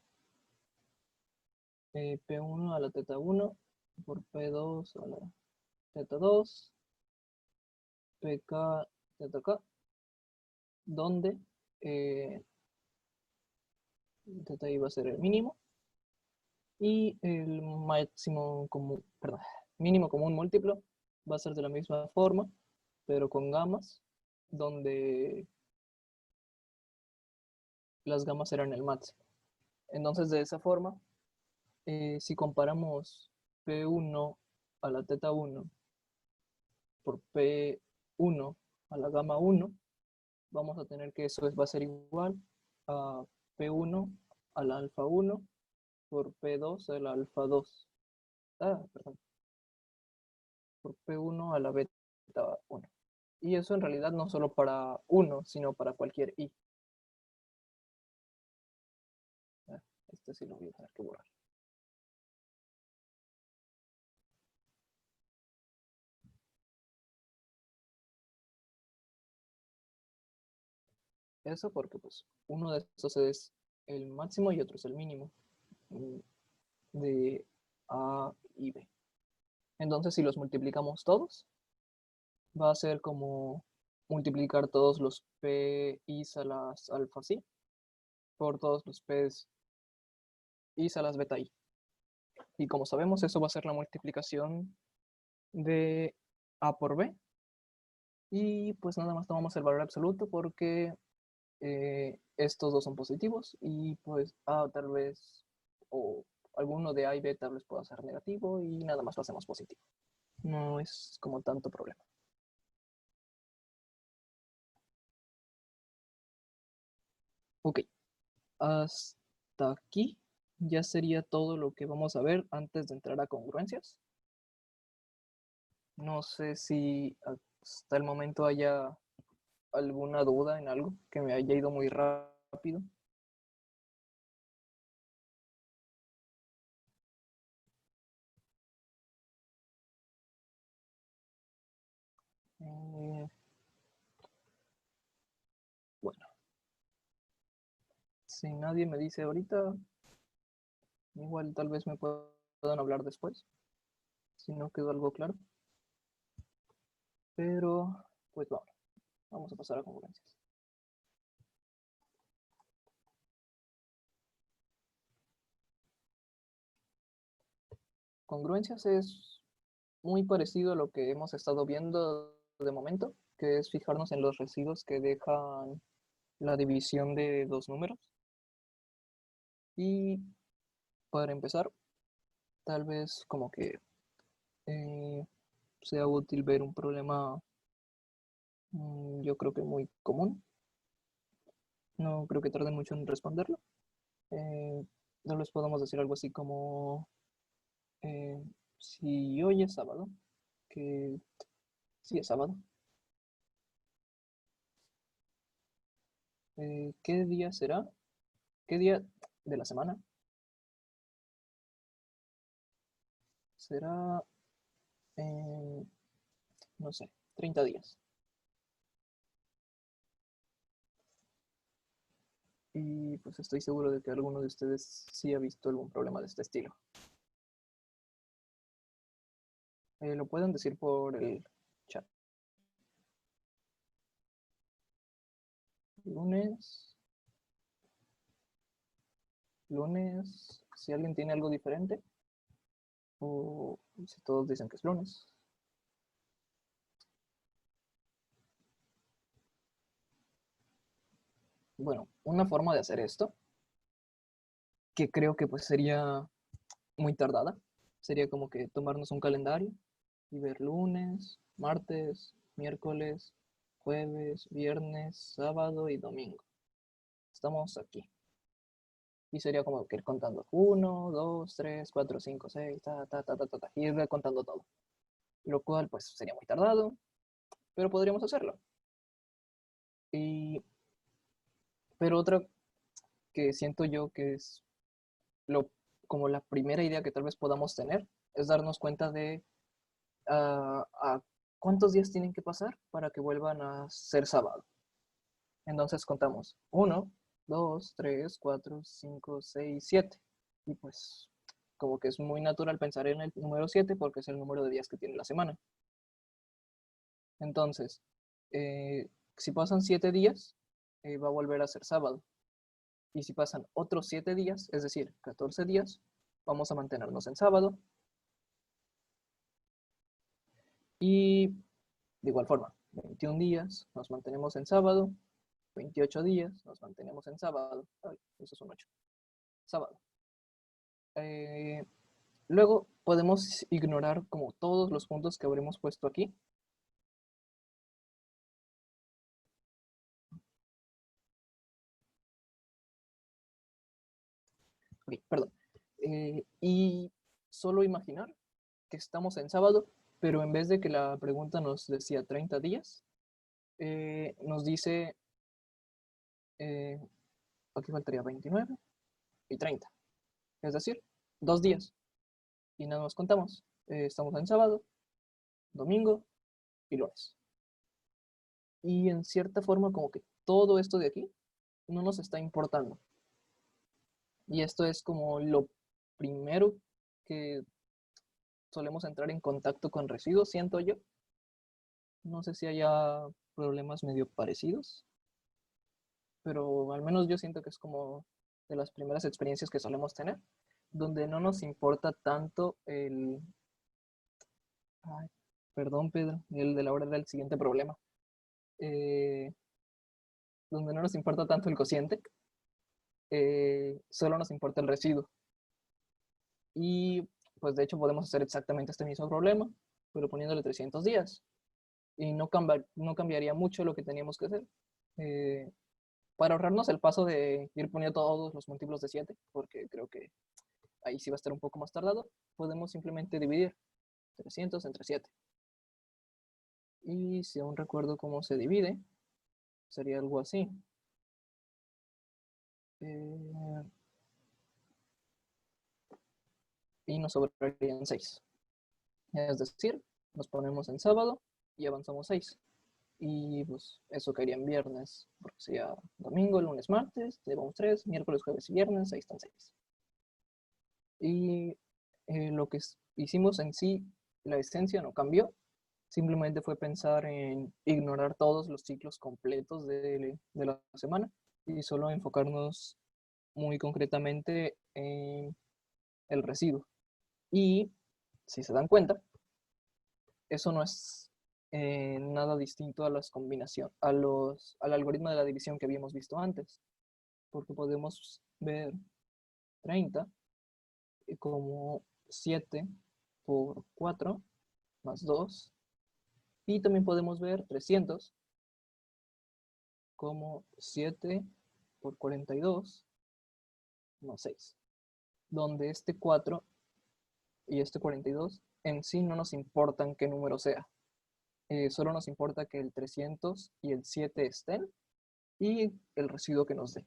Speaker 1: P1 a la teta 1 por P2 a la teta 2, PK teta K, donde teta iba a ser el mínimo y el máximo común, perdón, mínimo común múltiplo va a ser de la misma forma, pero con gamas, donde las gamas eran el máximo. Entonces, de esa forma, si comparamos P1 a la teta 1 por P1 a la gamma 1, vamos a tener que eso va a ser igual a P1 a la alfa 1 por P2 a la alfa 2. Perdón. Por P1 a la beta 1. Y eso en realidad no solo para 1, sino para cualquier I. Este sí lo voy a tener que borrar. Eso porque pues uno de estos es el máximo y otro es el mínimo de A y B. Entonces si los multiplicamos todos, va a ser como multiplicar todos los p is a las alfa sí por todos los p is a las beta i. Y como sabemos, eso va a ser la multiplicación de a por b. Y pues nada más tomamos el valor absoluto porque estos dos son positivos y pues a tal vez, o alguno de a y b tal vez pueda ser negativo y nada más lo hacemos positivo. No es como tanto problema. Ok, hasta aquí ya sería todo lo que vamos a ver antes de entrar a congruencias. No sé si hasta el momento haya alguna duda en algo que me haya ido muy rápido. Bueno, si nadie me dice ahorita, igual tal vez me puedan hablar después, si no quedó algo claro. Pero, pues vamos a pasar a congruencias. Congruencias es muy parecido a lo que hemos estado viendo de momento, que es fijarnos en los residuos que dejan la división de dos números. Y para empezar, tal vez como que sea útil ver un problema, yo creo que muy común. No creo que tarden mucho en responderlo. No les podemos decir algo así como, si hoy es sábado, que sí es sábado, ¿qué día será? ¿Qué día de la semana será? No sé, 30 días. Y pues estoy seguro de que alguno de ustedes sí ha visto algún problema de este estilo. Lo pueden decir por el chat. Lunes, si alguien tiene algo diferente, o si todos dicen que es lunes. Bueno, una forma de hacer esto, que creo que pues sería muy tardada, sería como que tomarnos un calendario y ver lunes, martes, miércoles, jueves, viernes, sábado y domingo. Estamos aquí. Y sería como que ir contando 1, 2, 3, 4, 5, 6, y ir contando todo. Lo cual pues sería muy tardado, pero podríamos hacerlo. Y, pero otra que siento yo que es lo, como la primera idea que tal vez podamos tener, es darnos cuenta de a cuántos días tienen que pasar para que vuelvan a ser sábado. Entonces contamos 1, 2, 3, 4, 5, 6, 7. Y pues como que es muy natural pensar en el número 7 porque es el número de días que tiene la semana. Entonces, si pasan 7 días, va a volver a ser sábado. Y si pasan otros 7 días, es decir, 14 días, vamos a mantenernos en sábado. Y de igual forma, 21 días nos mantenemos en sábado, 28 días nos mantenemos en sábado. Ay, eso es un 8. Sábado. Luego podemos ignorar como todos los puntos que habremos puesto aquí. Okay, perdón. Y solo imaginar que estamos en sábado, pero en vez de que la pregunta nos decía 30 días, nos dice, aquí faltaría 29 y 30. Es decir, 2 días. Y nada nos contamos. Estamos en sábado, domingo y lunes. Y en cierta forma como que todo esto de aquí no nos está importando. Y esto es como lo primero que solemos entrar en contacto con residuos, siento yo. No sé si haya problemas medio parecidos, pero al menos yo siento que es como de las primeras experiencias que solemos tener, donde no nos importa tanto el... Ay, perdón, Pedro, el de la hora del siguiente problema. Eh, donde no nos importa tanto el cociente, solo nos importa el residuo. Y pues de hecho podemos hacer exactamente este mismo problema, pero poniéndole 300 días. Y no cambiaría mucho lo que teníamos que hacer. Eh, para ahorrarnos el paso de ir poniendo todos los múltiplos de 7, porque creo que ahí sí va a estar un poco más tardado, podemos simplemente dividir 300 entre 7. Y si aún recuerdo cómo se divide, sería algo así. Y nos sobrarían 6. Es decir, nos ponemos en sábado y avanzamos 6. Y pues eso caería en viernes, porque sería domingo, lunes, martes, llevamos 3, miércoles, jueves y viernes, ahí están 6. Y lo que hicimos en sí, la esencia no cambió, simplemente fue pensar en ignorar todos los ciclos completos de la semana y solo enfocarnos muy concretamente en el residuo. Y si se dan cuenta, eso no es nada distinto a las combinaciones, al algoritmo de la división que habíamos visto antes, porque podemos ver 30 como 7 por 4 más 2, y también podemos ver 300 como 7 por 42 más 6, donde este 4 y este 42 en sí no nos importan qué número sea, solo nos importa que el 300 y el 7 estén y el residuo que nos dé.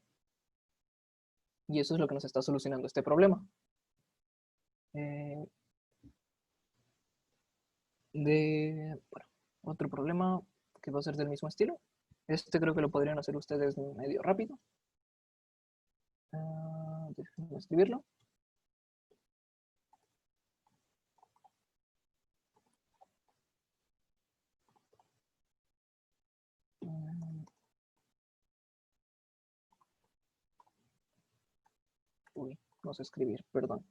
Speaker 1: Y eso es lo que nos está solucionando este problema. Bueno, otro problema que va a ser del mismo estilo. Este creo que lo podrían hacer ustedes medio rápido. Déjenme escribirlo. Uy, no sé escribir, perdón.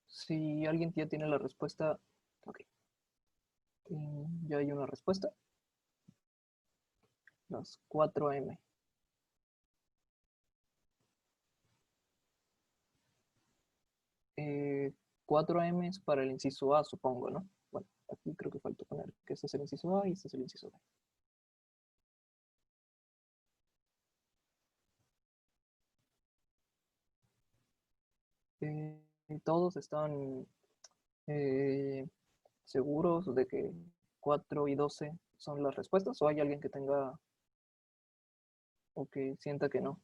Speaker 1: Si alguien ya tiene la respuesta, ok. Ya hay una respuesta. Las 4M. 4M es para el inciso A, supongo, ¿no? Bueno, aquí creo que falta poner que este es el inciso A y este es el inciso B. Todos están seguros de que 4 y 12 son las respuestas, o hay alguien que tenga o que sienta que no.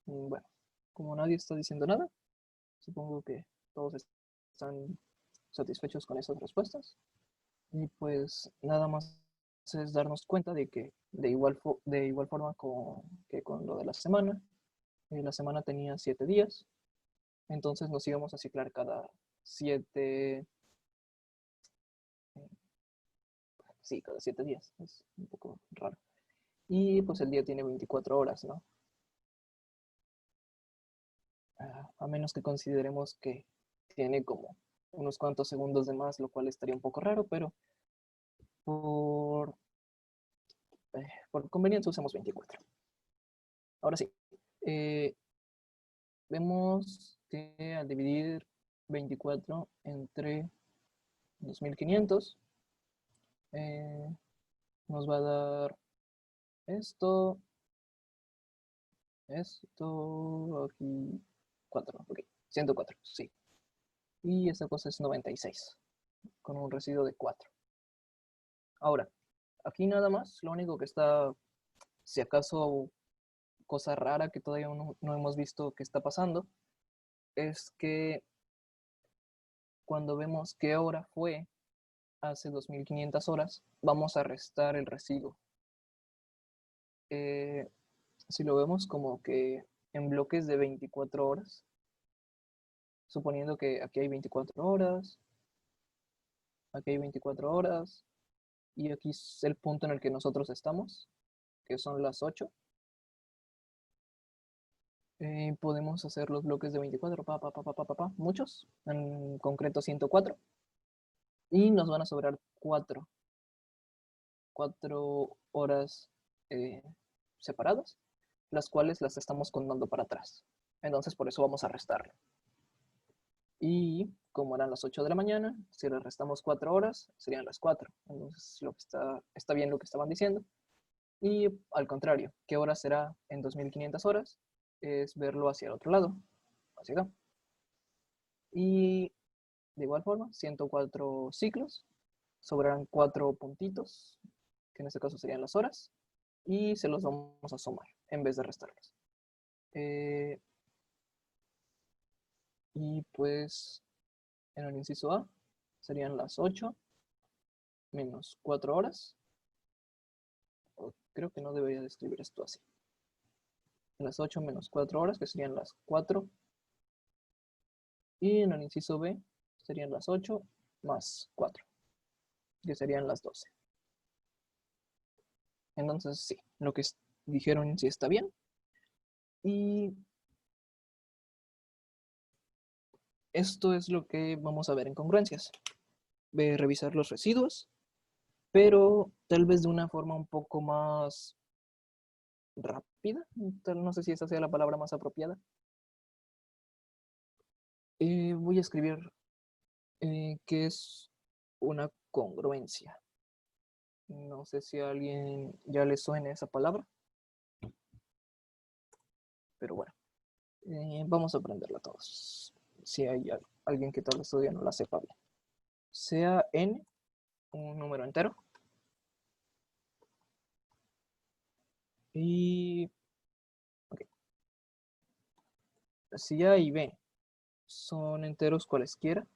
Speaker 1: Bueno, como nadie está diciendo nada, supongo que todos están satisfechos con esas respuestas. Y pues nada más es darnos cuenta de que de igual forma que con lo de la semana tenía 7 días, entonces nos íbamos a ciclar cada 7, sí, cada 7 días, es un poco raro. Y pues el día tiene 24 horas, ¿no? A menos que consideremos que tiene como unos cuantos segundos de más, lo cual estaría un poco raro, pero por, por conveniencia usamos 24. Ahora sí, vemos que al dividir 24 entre 2500 nos va a dar esto, aquí, 4, ok, 104, sí. Y esta cosa es 96, con un residuo de 4. Ahora, aquí nada más, lo único que está, si acaso cosa rara que todavía no hemos visto que está pasando, es que cuando vemos qué hora fue hace 2500 horas, vamos a restar el residuo. Si lo vemos como que en bloques de 24 horas, suponiendo que aquí hay 24 horas, aquí hay 24 horas, y aquí es el punto en el que nosotros estamos, que son las 8. Podemos hacer los bloques de 24, muchos, en concreto 104, y nos van a sobrar 4 horas separadas, las cuales las estamos contando para atrás. Entonces por eso vamos a restarlo. Y como eran las 8 de la mañana, si le restamos 4 horas, serían las 4. Entonces lo que está bien lo que estaban diciendo. Y al contrario, ¿qué hora será en 2500 horas? Es verlo hacia el otro lado, hacia acá. Y de igual forma, 104 ciclos, sobrarán 4 puntitos, que en este caso serían las horas, y se los vamos a sumar en vez de restarlos. Y pues en el inciso A serían las 8 menos 4 horas. Creo que no debería de escribir esto así. Las 8 menos 4 horas, que serían las 4. Y en el inciso B serían las 8 más 4, que serían las 12. Entonces sí, lo que dijeron sí está bien. Y esto es lo que vamos a ver en congruencias. Revisar los residuos, pero tal vez de una forma un poco más rápida. No sé si esa sea la palabra más apropiada. Voy a escribir qué es una congruencia. No sé si a alguien ya le suene esa palabra, pero bueno, vamos a aprenderla todos. Si hay alguien que tal vez todavía no la sepa bien. Sea n un número entero y okay. Si a y b son enteros cualesquiera,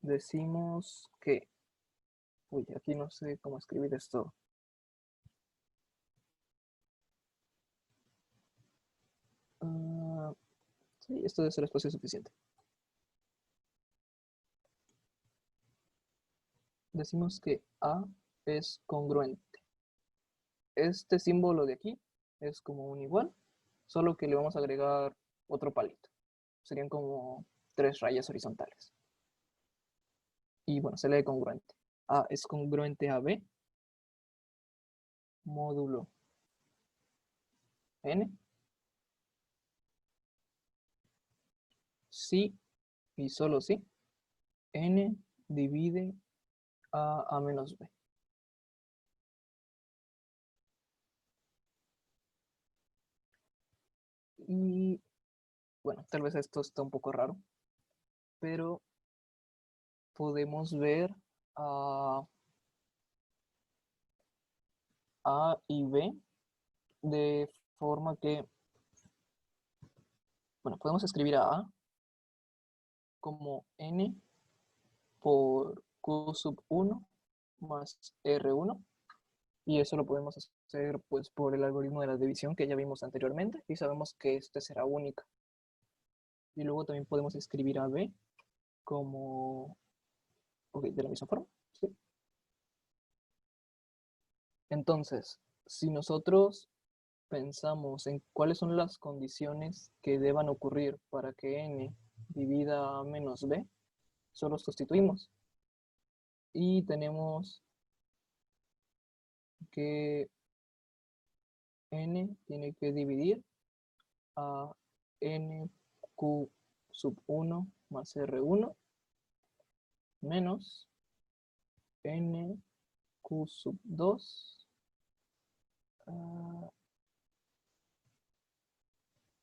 Speaker 1: decimos que, uy, aquí no sé cómo escribir esto. Sí, esto debe ser espacio suficiente. Decimos que A es congruente. Este símbolo de aquí es como un igual, solo que le vamos a agregar otro palito. Serían como 3 rayas horizontales. Y bueno, se lee congruente. A es congruente a B, módulo n, si y solo si n divide a menos b. Y bueno, tal vez esto está un poco raro, pero podemos ver a y b de forma que, bueno, podemos escribir a como n por q sub 1 más r1, y eso lo podemos hacer pues por el algoritmo de la división que ya vimos anteriormente, y sabemos que este será única. Y luego también podemos escribir a b como, ok, de la misma forma, ¿sí? Entonces, si nosotros pensamos en cuáles son las condiciones que deban ocurrir para que n divida a menos b, solo sustituimos. Y tenemos que n tiene que dividir a nq sub 1 más r1 menos nq sub 2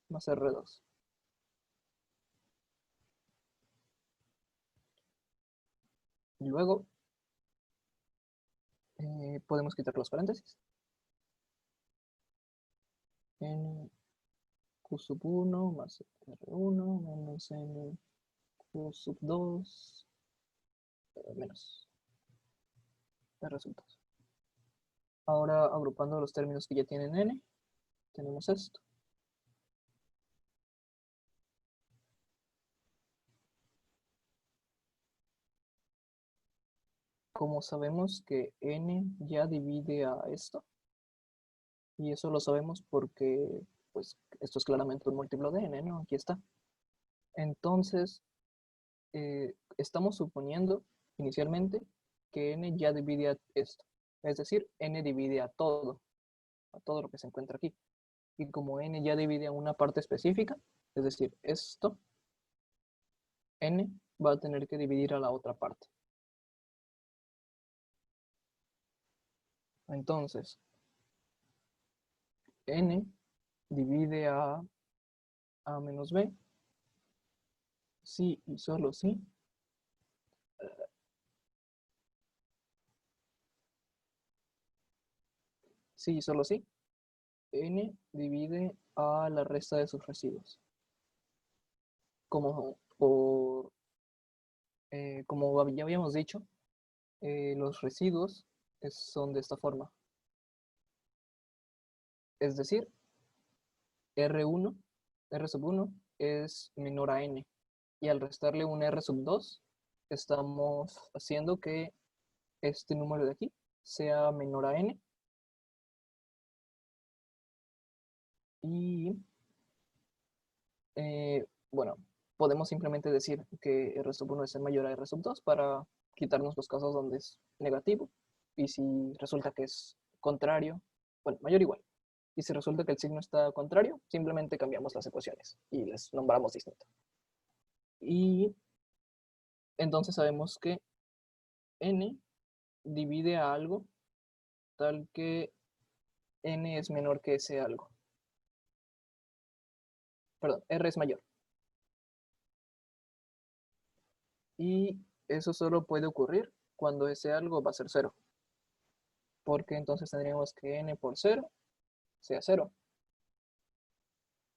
Speaker 1: más r2. Y luego podemos quitar los paréntesis. Nq sub 1 más r1 menos nq sub 2 menos r sub 2. Ahora, agrupando los términos que ya tienen n, tenemos esto. Como sabemos que n ya divide a esto, y eso lo sabemos porque pues, esto es claramente un múltiplo de n, ¿no? Aquí está. Entonces, estamos suponiendo inicialmente que n ya divide a esto. Es decir, n divide a todo lo que se encuentra aquí. Y como n ya divide a una parte específica, es decir, esto, n va a tener que dividir a la otra parte. Entonces, n divide a menos b, sí y solo sí. Sí y solo sí. N divide a la resta de sus residuos. Como ya habíamos dicho, los residuos son de esta forma. Es decir, R sub 1 es menor a N. Y al restarle un R sub 2, estamos haciendo que este número de aquí sea menor a N. Y, bueno, podemos simplemente decir que R sub 1 es mayor a R sub 2 para quitarnos los casos donde es negativo. Y si resulta que es contrario, bueno, mayor o igual. Y si resulta que el signo está contrario, simplemente cambiamos las ecuaciones y les nombramos distinto. Y entonces sabemos que n divide a algo tal que n es menor que ese algo. Perdón, r es mayor. Y eso solo puede ocurrir cuando ese algo va a ser 0. Porque entonces tendríamos que n por 0 sea 0.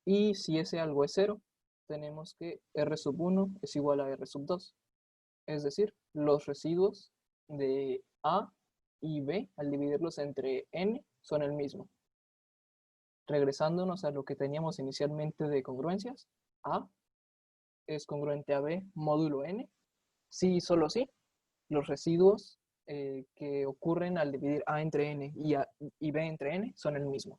Speaker 1: Y si ese algo es 0, tenemos que r sub 1 es igual a r sub 2. Es decir, los residuos de A y B, al dividirlos entre n, son el mismo. Regresándonos a lo que teníamos inicialmente de congruencias, A es congruente a B módulo n. Sí y solo sí, los residuos que ocurren al dividir A entre n y B entre n son el mismo.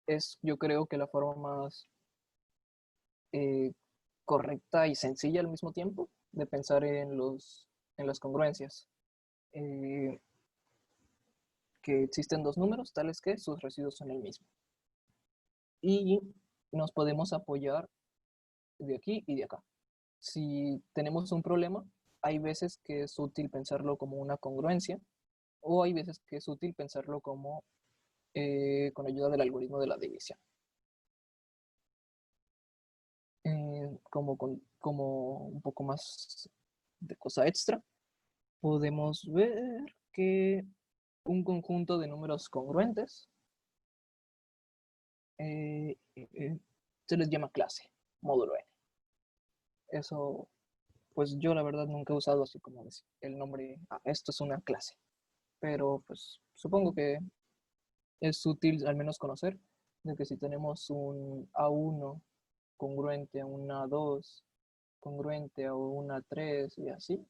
Speaker 1: Es, yo creo que la forma más correcta y sencilla al mismo tiempo de pensar en las congruencias. Que existen dos números tales que sus residuos son el mismo. Y nos podemos apoyar de aquí y de acá. Si tenemos un problema, hay veces que es útil pensarlo como una congruencia o hay veces que es útil pensarlo como con ayuda del algoritmo de la división. Como un poco más de cosa extra, podemos ver que un conjunto de números congruentes se les llama clase, módulo n. Eso, pues yo la verdad nunca he usado así como decir el nombre, esto es una clase, pero pues supongo que es útil al menos conocer de que si tenemos un A1 congruente a un A2, congruente a un A3 y así,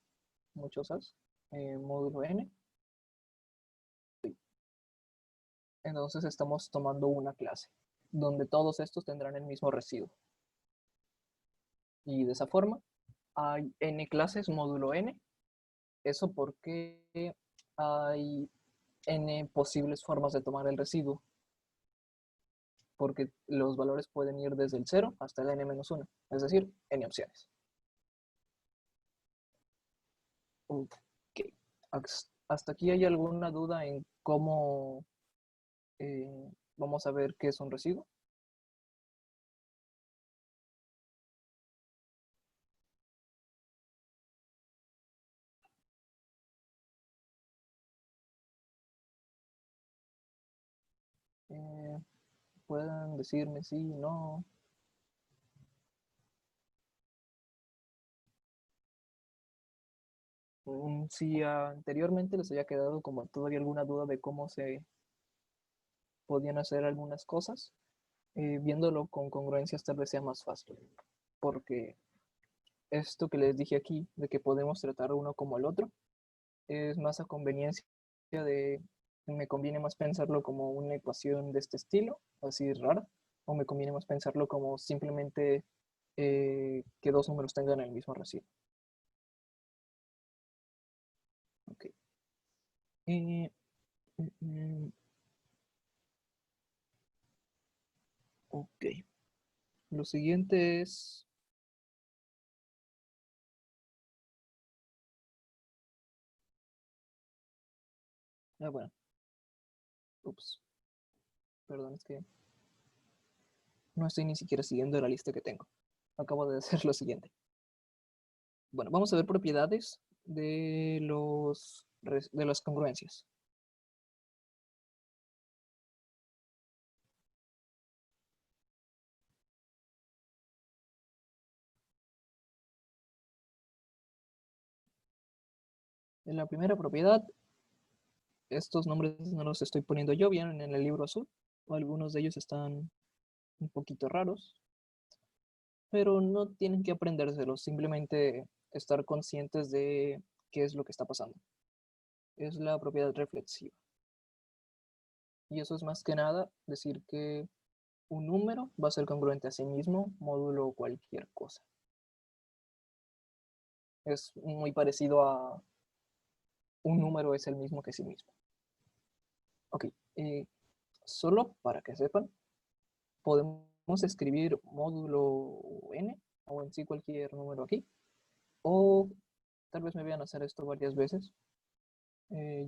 Speaker 1: muchos As, módulo n, entonces estamos tomando una clase donde todos estos tendrán el mismo residuo. Y de esa forma hay n clases módulo n, eso porque hay n posibles formas de tomar el residuo, porque los valores pueden ir desde el 0 hasta el n-1, es decir, n opciones. Ok. ¿Hasta aquí hay alguna duda en cómo vamos a ver qué es un residuo? Eh, Pueden decirme sí, no. Si anteriormente les había quedado como todavía alguna duda de cómo se podían hacer algunas cosas, viéndolo con congruencias tal vez sea más fácil, porque esto que les dije aquí, de que podemos tratar uno como el otro, es más a conveniencia de, me conviene más pensarlo como una ecuación de este estilo, así rara, o me conviene más pensarlo como simplemente que dos números tengan el mismo residuo. Ok. Eh, mm, mm, ok. Lo siguiente es... Ah, bueno. Ups. Perdón, es que no estoy ni siquiera siguiendo la lista que tengo. Acabo de hacer lo siguiente. Bueno, vamos a ver propiedades de de las congruencias. En la primera propiedad, estos nombres no los estoy poniendo yo, vienen en el libro azul. Algunos de ellos están un poquito raros, pero no tienen que aprendérselos, simplemente estar conscientes de qué es lo que está pasando. Es la propiedad reflexiva. Y eso es más que nada decir que un número va a ser congruente a sí mismo, módulo cualquier cosa. Es muy parecido a un número es el mismo que sí mismo. Ok, solo para que sepan, podemos escribir módulo n o en sí cualquier número aquí, o tal vez me vean hacer esto varias veces.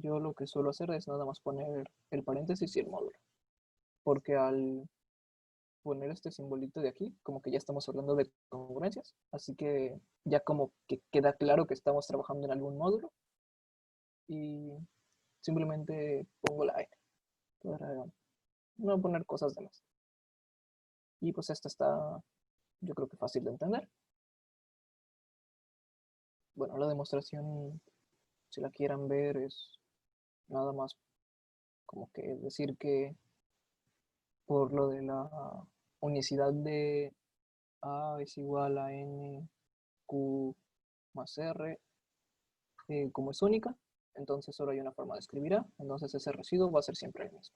Speaker 1: Yo lo que suelo hacer es nada más poner el paréntesis y el módulo, porque al poner este simbolito de aquí, como que ya estamos hablando de congruencias, así que ya como que queda claro que estamos trabajando en algún módulo y simplemente pongo la n para no poner cosas de más. Y pues esta está, yo creo que fácil de entender. Bueno, la demostración, si la quieran ver, es nada más como que decir que por lo de la unicidad de A es igual a N Q más R, como es única, entonces solo hay una forma de escribir A, entonces ese residuo va a ser siempre el mismo.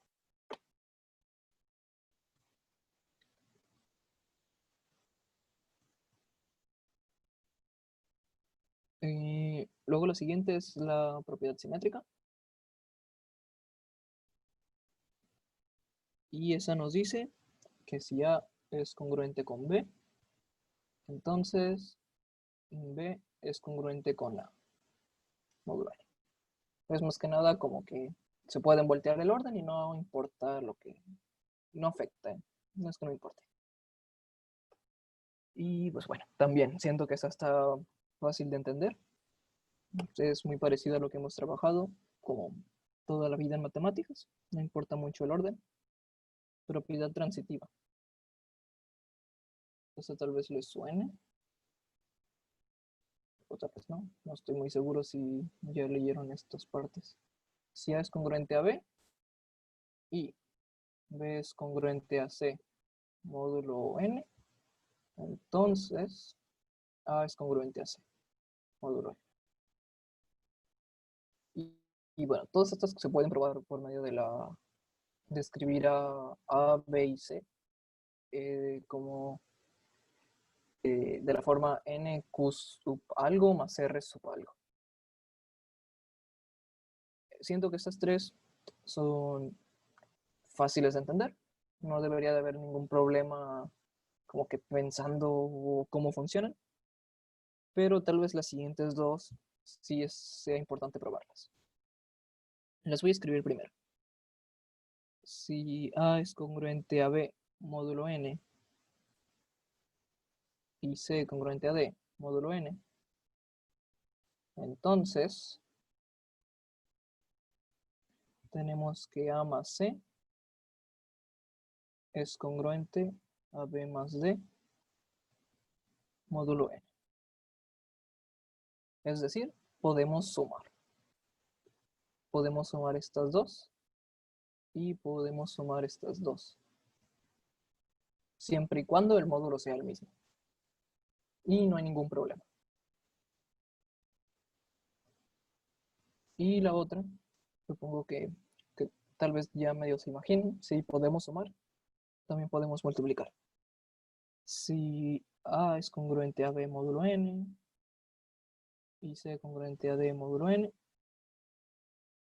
Speaker 1: Luego lo siguiente es la propiedad simétrica. Y esa nos dice que si A es congruente con B, entonces B es congruente con A modular. Es más que nada como que se pueden voltear el orden y no importa lo que... No afecta, no es que no importe. Y pues bueno, también siento que esa está fácil de entender. Es muy parecido a lo que hemos trabajado como toda la vida en matemáticas. No importa mucho el orden. Propiedad transitiva. Eso tal vez les suene. O tal vez no. No estoy muy seguro si ya leyeron estas partes. Si A es congruente a B y B es congruente a C módulo N, entonces A es congruente a C módulo N. Y bueno, todas estas se pueden probar por medio de escribir A, B y C como de la forma N Q sub algo más R sub algo. Siento que estas tres son fáciles de entender. No debería de haber ningún problema como que pensando cómo funcionan, pero tal vez las siguientes dos sí sea importante probarlas. Las voy a escribir primero. Si A es congruente a B módulo n y C congruente a D módulo n, entonces tenemos que A más C es congruente a B más D módulo n. Es decir, podemos sumar. Podemos sumar estas dos y podemos sumar estas dos, siempre y cuando el módulo sea el mismo. Y no hay ningún problema. Y la otra, supongo que tal vez ya medio se imaginen, si podemos sumar, también podemos multiplicar. Si A es congruente a B módulo n y C congruente a D módulo n,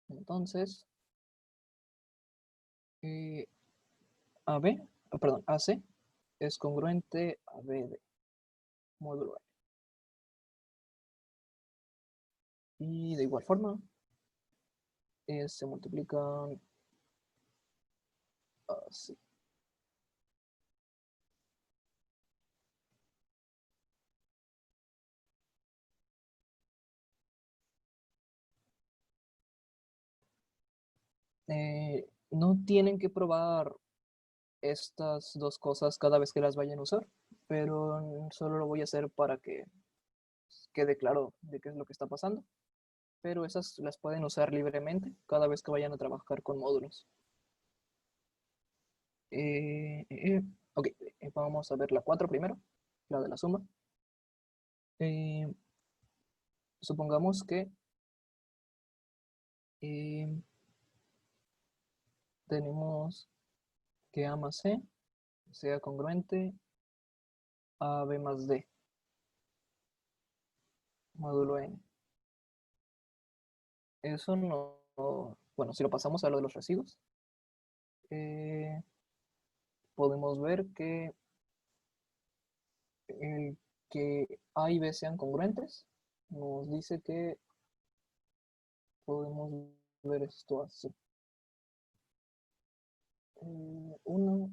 Speaker 1: entonces AC es congruente a BD módulo n. Y de igual forma, se multiplican así. No tienen que probar estas dos cosas cada vez que las vayan a usar, pero solo lo voy a hacer para que quede claro de qué es lo que está pasando. Pero esas las pueden usar libremente cada vez que vayan a trabajar con módulos. Ok, vamos a ver la 4 primero, la de la suma. Supongamos que tenemos que A más C sea congruente a B más D módulo n. Eso no, bueno, si lo pasamos a lo de los residuos, podemos ver que el que A y B sean congruentes nos dice que podemos ver esto así. Uno,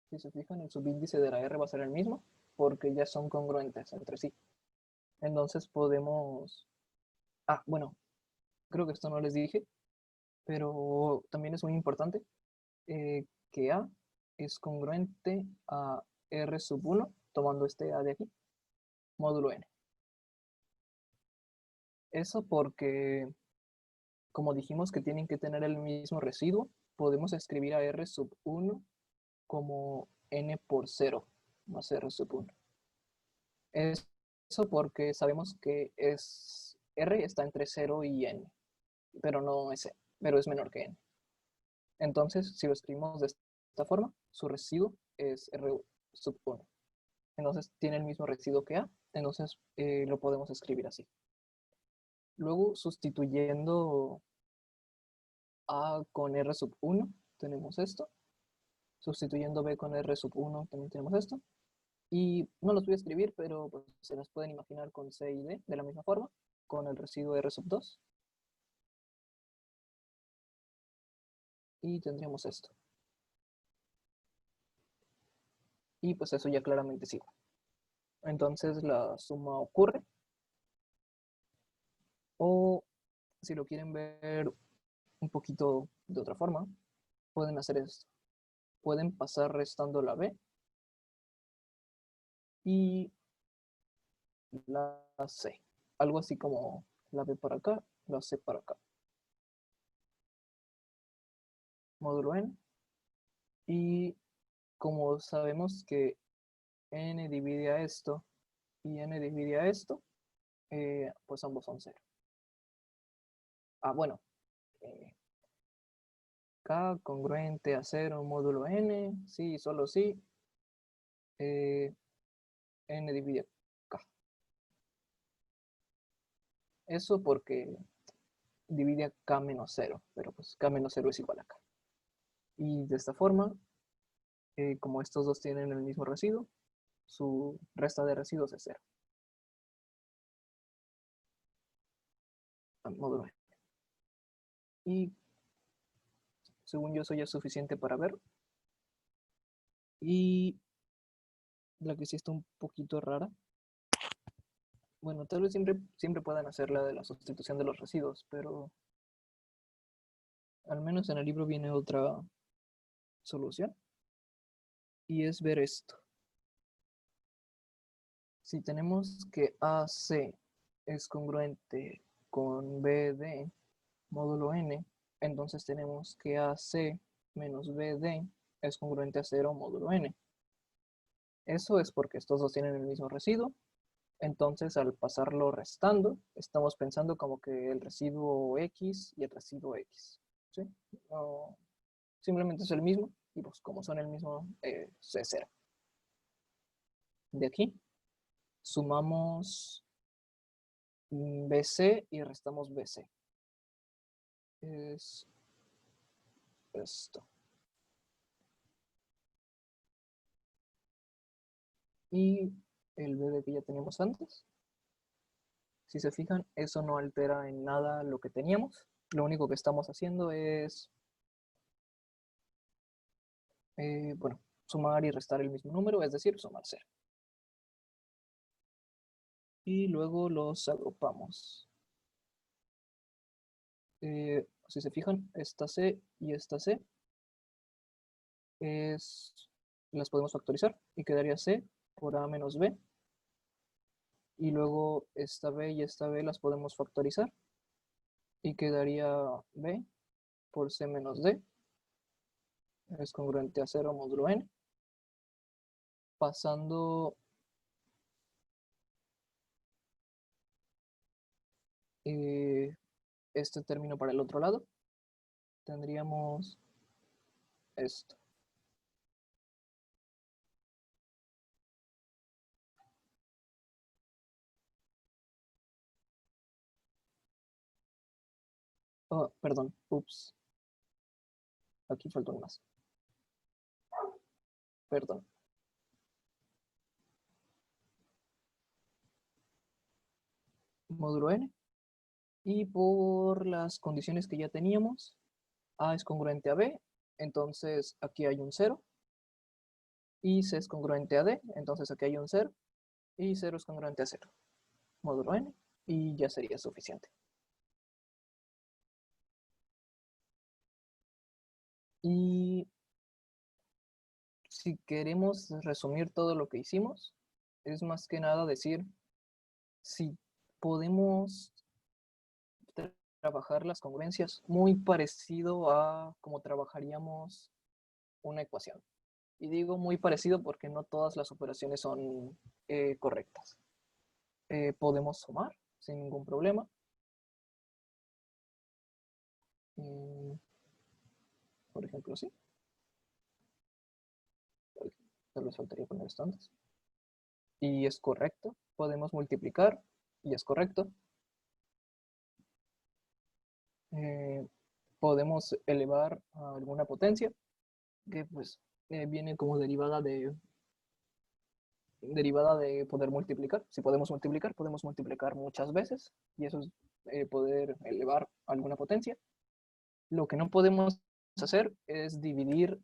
Speaker 1: si se fijan, el subíndice de la R va a ser el mismo porque ya son congruentes entre sí. Entonces podemos... bueno, creo que esto no les dije, pero también es muy importante que A es congruente a R sub 1, tomando este A de aquí, módulo n. Eso porque, como dijimos que tienen que tener el mismo residuo, podemos escribir a R sub 1 como n por 0 más R sub 1. Eso porque sabemos que R está entre 0 y n, pero es menor que n. Entonces, si lo escribimos de esta forma, su residuo es R sub 1. Entonces tiene el mismo residuo que A, entonces lo podemos escribir así. Luego, sustituyendo A con R sub 1, tenemos esto. Sustituyendo B con R sub 1, también tenemos esto. Y no los voy a escribir, pero pues, se las pueden imaginar con C y D de la misma forma, con el residuo R sub 2. Y tendríamos esto. Y pues eso ya claramente es igual. Entonces la suma ocurre. O si lo quieren ver un poquito de otra forma, pueden hacer esto. Pueden pasar restando la B y la C. Algo así como la B para acá, la C para acá. Módulo n. Y como sabemos que n divide a esto y n divide a esto, pues ambos son 0. Bueno. K congruente a 0 módulo n. Sí, solo sí. N divide K. Eso porque divide a k menos 0, pero pues k menos 0 es igual a k. Y de esta forma, como estos dos tienen el mismo residuo, su resta de residuos es 0. Módulo n. Y según yo, eso ya es suficiente para ver. Y la que sí está un poquito rara. Bueno, tal vez siempre puedan hacer la de la sustitución de los residuos, pero al menos en el libro viene otra solución. Y es ver esto. Si tenemos que AC es congruente con BD módulo n, entonces tenemos que AC menos BD es congruente a 0 módulo n. Eso es porque estos dos tienen el mismo residuo. Entonces, al pasarlo restando, estamos pensando como que el residuo X y el residuo X. ¿Sí? No, simplemente es el mismo, y pues como son el mismo, es 0. De aquí, sumamos BC y restamos BC. Es esto. Y el BD que ya teníamos antes. Si se fijan, eso no altera en nada lo que teníamos. Lo único que estamos haciendo es, bueno, sumar y restar el mismo número, es decir, sumar 0. Y luego los agrupamos. Si se fijan, esta C y esta C las podemos factorizar y quedaría C por A menos B. Y luego esta B y esta B las podemos factorizar y quedaría B por C menos D. Es congruente a 0 módulo n. Pasando este término para el otro lado, tendríamos esto. Oh, perdón, ups. Aquí faltó un más. Perdón. Módulo n. Y por las condiciones que ya teníamos, A es congruente a B, entonces aquí hay un 0. Y C es congruente a D, entonces aquí hay un 0. Y 0 es congruente a 0. Módulo n. Y ya sería suficiente. Y si queremos resumir todo lo que hicimos, es más que nada decir si podemos trabajar las congruencias muy parecido a como trabajaríamos una ecuación. Y digo muy parecido porque no todas las operaciones son correctas. Podemos sumar sin ningún problema. Por ejemplo, sí. Tal vez faltaría poner esto antes. Y es correcto. Podemos multiplicar y es correcto. Podemos elevar a alguna potencia que pues viene como derivada de poder multiplicar. Si podemos multiplicar muchas veces y eso es poder elevar alguna potencia. Lo que no podemos hacer es dividir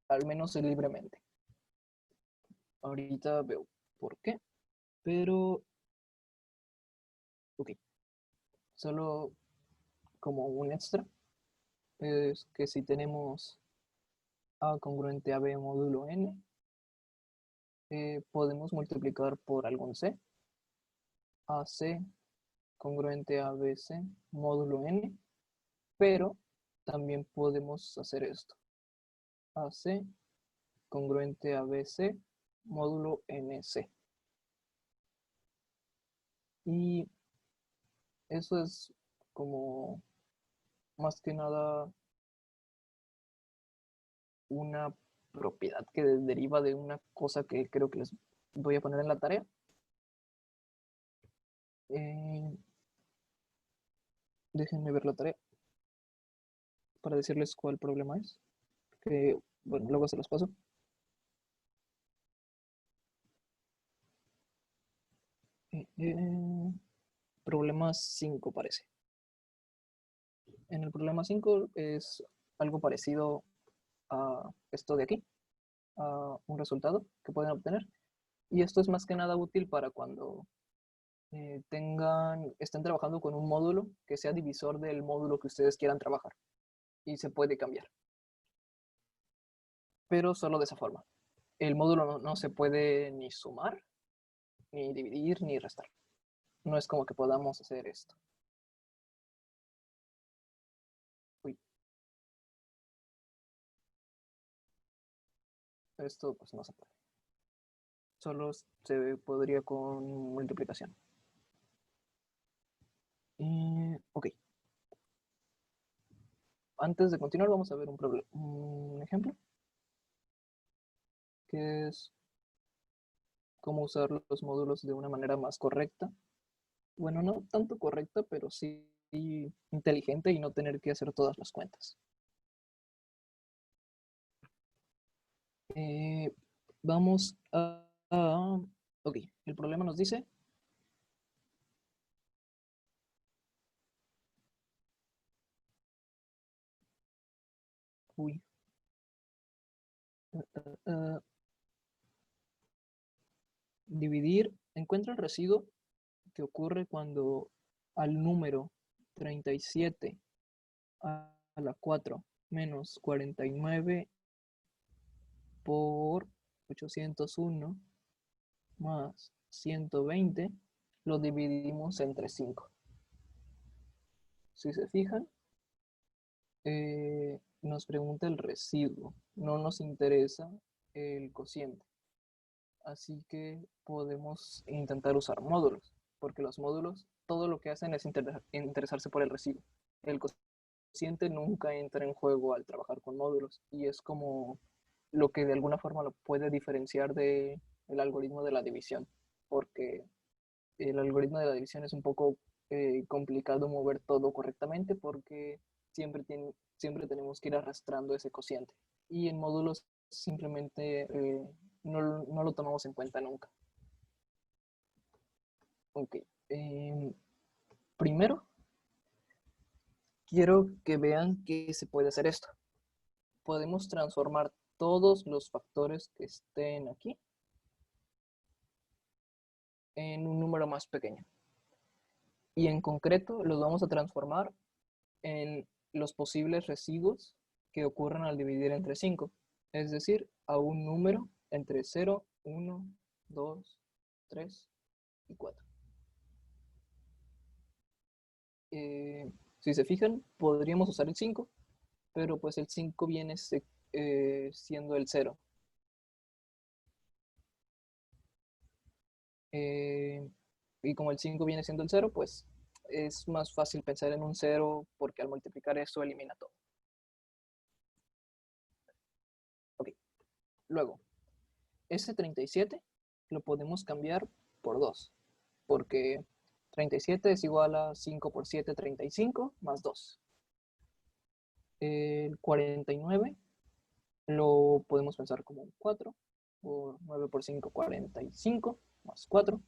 Speaker 1: al menos libremente. Ahorita veo por qué, pero ok. Solo como un extra es que si tenemos A congruente a B módulo n, podemos multiplicar por algún C, AC congruente a BC módulo n, pero también podemos hacer esto. AC congruente a BC módulo NC. Y eso es como más que nada una propiedad que deriva de una cosa que creo que les voy a poner en la tarea. Déjenme ver la tarea para decirles cuál problema es. Que, bueno, luego se los paso. Problema 5 parece. En el problema 5 es algo parecido a esto de aquí, a un resultado que pueden obtener. Y esto es más que nada útil para cuando estén trabajando con un módulo que sea divisor del módulo que ustedes quieran trabajar. Y se puede cambiar. Pero solo de esa forma. El módulo no se puede ni sumar, ni dividir, ni restar. No es como que podamos hacer esto. Uy. Esto pues no se puede. Solo se podría con multiplicación. Ok. Antes de continuar vamos a ver un ejemplo. Que es cómo usar los módulos de una manera más correcta. Bueno, no tanto correcta, pero sí inteligente y no tener que hacer todas las cuentas. Vamos a... Ok, el problema nos dice... Uy. Dividir, encuentra el residuo que ocurre cuando al número 37 a la 4 menos 49 por 801 más 120 lo dividimos entre 5. Si se fijan, nos pregunta el residuo, no nos interesa el cociente. Así que podemos intentar usar módulos, porque los módulos todo lo que hacen es interesarse por el residuo. El cociente nunca entra en juego al trabajar con módulos y es como lo que de alguna forma lo puede diferenciar del algoritmo de la división, porque el algoritmo de la división es un poco complicado mover todo correctamente porque siempre tenemos que ir arrastrando ese cociente. Y en módulos simplemente no lo tomamos en cuenta nunca. Ok. Primero, quiero que vean que se puede hacer esto. Podemos transformar todos los factores que estén aquí en un número más pequeño. Y en concreto los vamos a transformar en los posibles residuos que ocurran al dividir entre 5, es decir, a un número entre 0, 1, 2, 3 y 4. Si se fijan, podríamos usar el 5, pero pues el 5 viene siendo el 0. Y como el 5 viene siendo el 0, pues es más fácil pensar en un 0 porque al multiplicar eso elimina todo. Ok, luego, ese 37 lo podemos cambiar por 2, porque 37 es igual a 5 por 7, 35, más 2. El 49 lo podemos pensar como un 4, o 9 por 5, 45, más 4.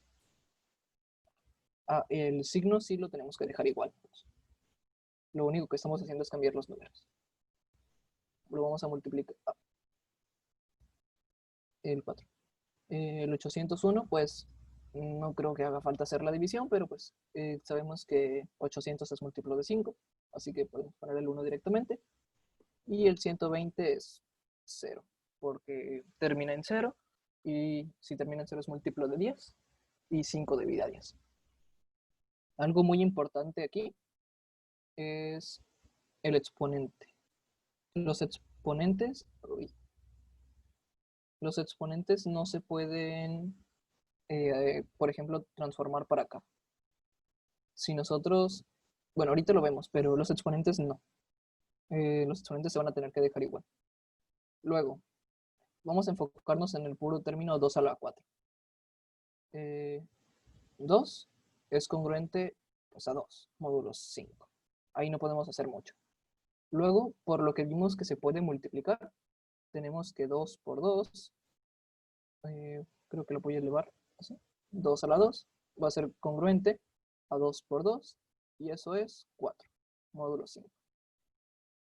Speaker 1: El signo sí lo tenemos que dejar igual. Lo único que estamos haciendo es cambiar los números. Lo vamos a multiplicar. El 4. El 801, pues no creo que haga falta hacer la división, pero pues sabemos que 800 es múltiplo de 5, así que podemos poner el 1 directamente. Y el 120 es 0, porque termina en 0, y si termina en 0 es múltiplo de 10, y 5 divide a 10. Algo muy importante aquí es el exponente. Los exponentes, no se pueden, por ejemplo, transformar para acá. Si nosotros, bueno, ahorita lo vemos, pero los exponentes no. Los exponentes se van a tener que dejar igual. Luego, vamos a enfocarnos en el puro término 2 a la 4. 2 es congruente pues, a 2, módulo 5. ahí no podemos hacer mucho. Luego, por lo que vimos que se puede multiplicar, tenemos que 2 por 2, creo que lo voy a elevar así, 2 a la 2, va a ser congruente a 2 por 2, y eso es 4, módulo 5.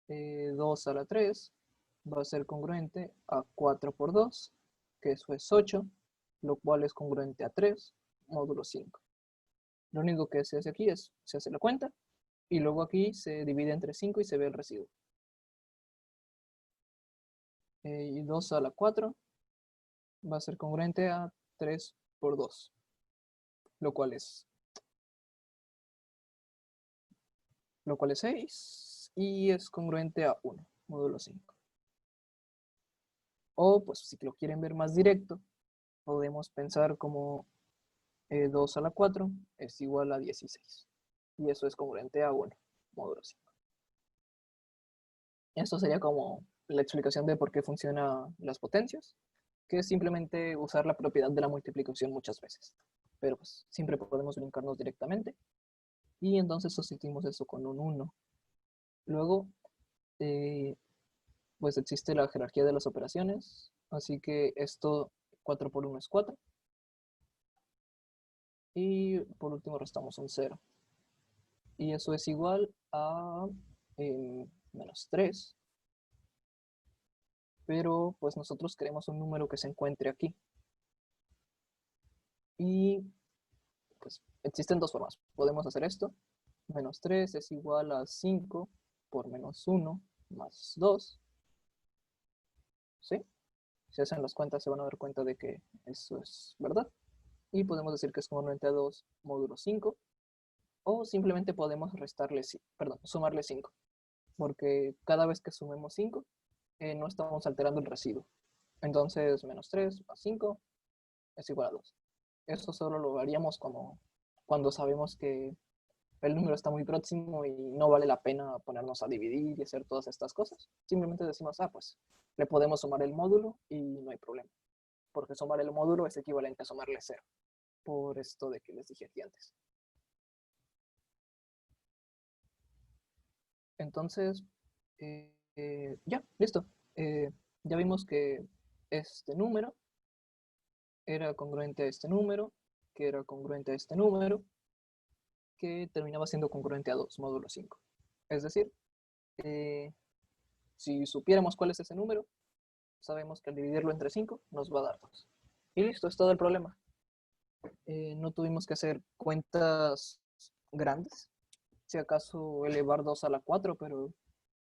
Speaker 1: 2 a la 3 va a ser congruente a 4 por 2, que eso es 8, lo cual es congruente a 3, módulo 5. Lo único que se hace aquí es, se hace la cuenta, y luego aquí se divide entre 5 y se ve el residuo. Y 2 a la 4 va a ser congruente a 3 por 2, lo cual es 6, y es congruente a 1, módulo 5. O, pues, si lo quieren ver más directo, podemos pensar como 2 a la 4 es igual a 16. Y eso es congruente a 1, módulo 5. Esto sería como la explicación de por qué funcionan las potencias, que es simplemente usar la propiedad de la multiplicación muchas veces. Pero pues siempre podemos brincarnos directamente. Y entonces sustituimos eso con un 1. Luego, pues existe la jerarquía de las operaciones. Así que esto, 4 por 1 es 4. Y por último restamos un 0. Y eso es igual a menos 3. Pero pues nosotros queremos un número que se encuentre aquí. Y pues existen dos formas. Podemos hacer esto. Menos 3 es igual a 5 por menos 1 más 2. ¿Sí? Si hacen las cuentas se van a dar cuenta de que eso es verdad. Y podemos decir que es congruente a 2 módulo 5. O simplemente podemos sumarle 5. Porque cada vez que sumemos 5, no estamos alterando el residuo. Entonces, menos 3 más 5 es igual a 2. Eso solo lo haríamos cuando sabemos que el número está muy próximo y no vale la pena ponernos a dividir y hacer todas estas cosas. Simplemente decimos, pues le podemos sumar el módulo y no hay problema. Porque sumar el módulo es equivalente a sumarle 0. Por esto de que les dije aquí antes. Entonces, ya, listo. Ya vimos que este número era congruente a este número, que era congruente a este número, que terminaba siendo congruente a 2, módulo 5. Es decir, si supiéramos cuál es ese número, sabemos que al dividirlo entre 5 nos va a dar 2. Y listo, es todo el problema. No tuvimos que hacer cuentas grandes. Si acaso elevar 2 a la 4, pero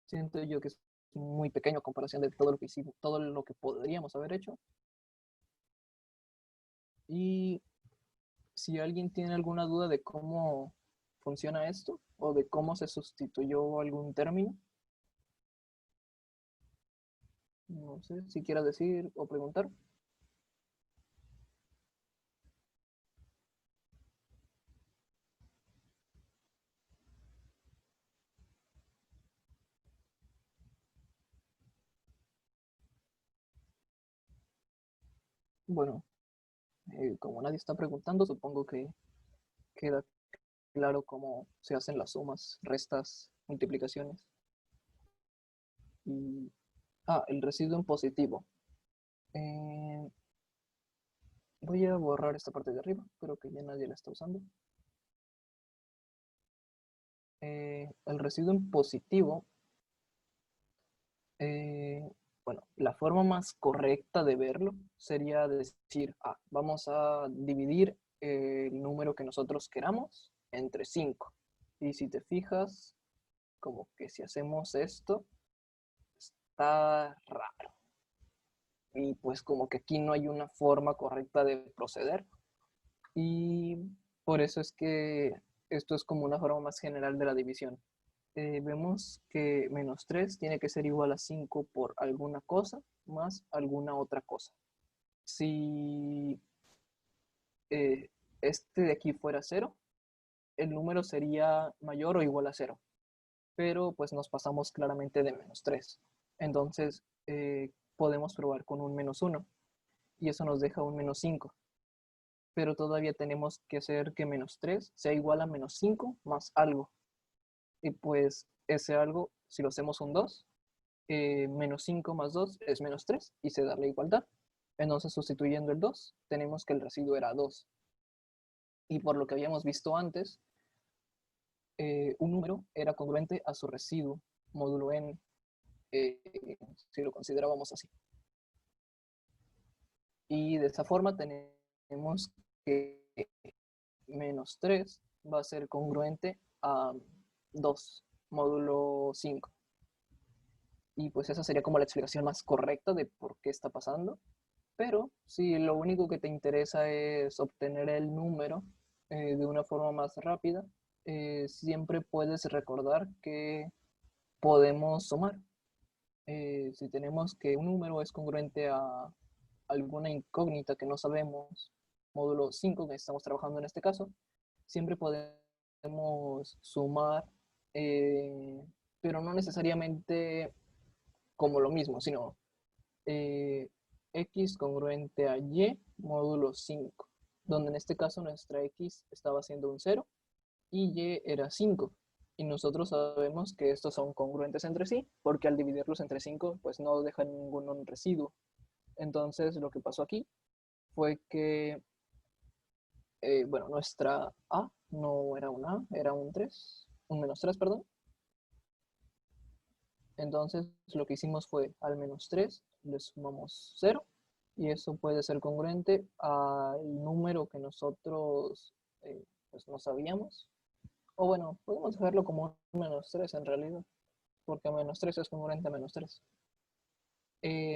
Speaker 1: siento yo que es muy pequeño a comparación de todo lo que hicimos, todo lo que podríamos haber hecho. Y si alguien tiene alguna duda de cómo funciona esto o de cómo se sustituyó algún término, no sé si quiera decir o preguntar. Bueno, como nadie está preguntando, supongo que queda claro cómo se hacen las sumas, restas, multiplicaciones. Y, el residuo en positivo. Eh, Voy a borrar esta parte de arriba, creo que ya nadie la está usando. El residuo en positivo, bueno, la forma más correcta de verlo sería decir, vamos a dividir el número que nosotros queramos entre 5. Y si te fijas, como que si hacemos esto, está raro. Y pues como que aquí no hay una forma correcta de proceder. Y por eso es que esto es como una forma más general de la división. Vemos que menos 3 tiene que ser igual a 5 por alguna cosa más alguna otra cosa. Si este de aquí fuera 0, el número sería mayor o igual a 0. Pero pues nos pasamos claramente de menos 3. Entonces podemos probar con un menos 1 y eso nos deja un menos 5. Pero todavía tenemos que hacer que menos 3 sea igual a menos 5 más algo. Y pues ese algo, si lo hacemos un 2, menos 5 más 2 es menos 3 y se da la igualdad. Entonces, sustituyendo el 2, tenemos que el residuo era 2. Y por lo que habíamos visto antes, un número era congruente a su residuo, módulo n, si lo considerábamos así. Y de esa forma tenemos que menos 3 va a ser congruente a 2, módulo 5. Y pues esa sería como la explicación más correcta de por qué está pasando. Pero si lo único que te interesa es obtener el número de una forma más rápida, siempre puedes recordar que podemos sumar. Si tenemos que un número es congruente a alguna incógnita que no sabemos, módulo 5 que estamos trabajando en este caso, siempre podemos sumar, pero no necesariamente como lo mismo, sino x congruente a y módulo 5, donde en este caso nuestra x estaba siendo un 0 y y era 5. Y nosotros sabemos que estos son congruentes entre sí, porque al dividirlos entre 5, pues no dejan ningún residuo. Entonces, lo que pasó aquí fue que, bueno, nuestra a no era un a, era un 3, un menos 3, perdón. Entonces, lo que hicimos fue al menos 3 le sumamos 0 y eso puede ser congruente al número que nosotros pues no sabíamos. O bueno, podemos dejarlo como un menos 3 en realidad, porque menos 3 es congruente a menos 3.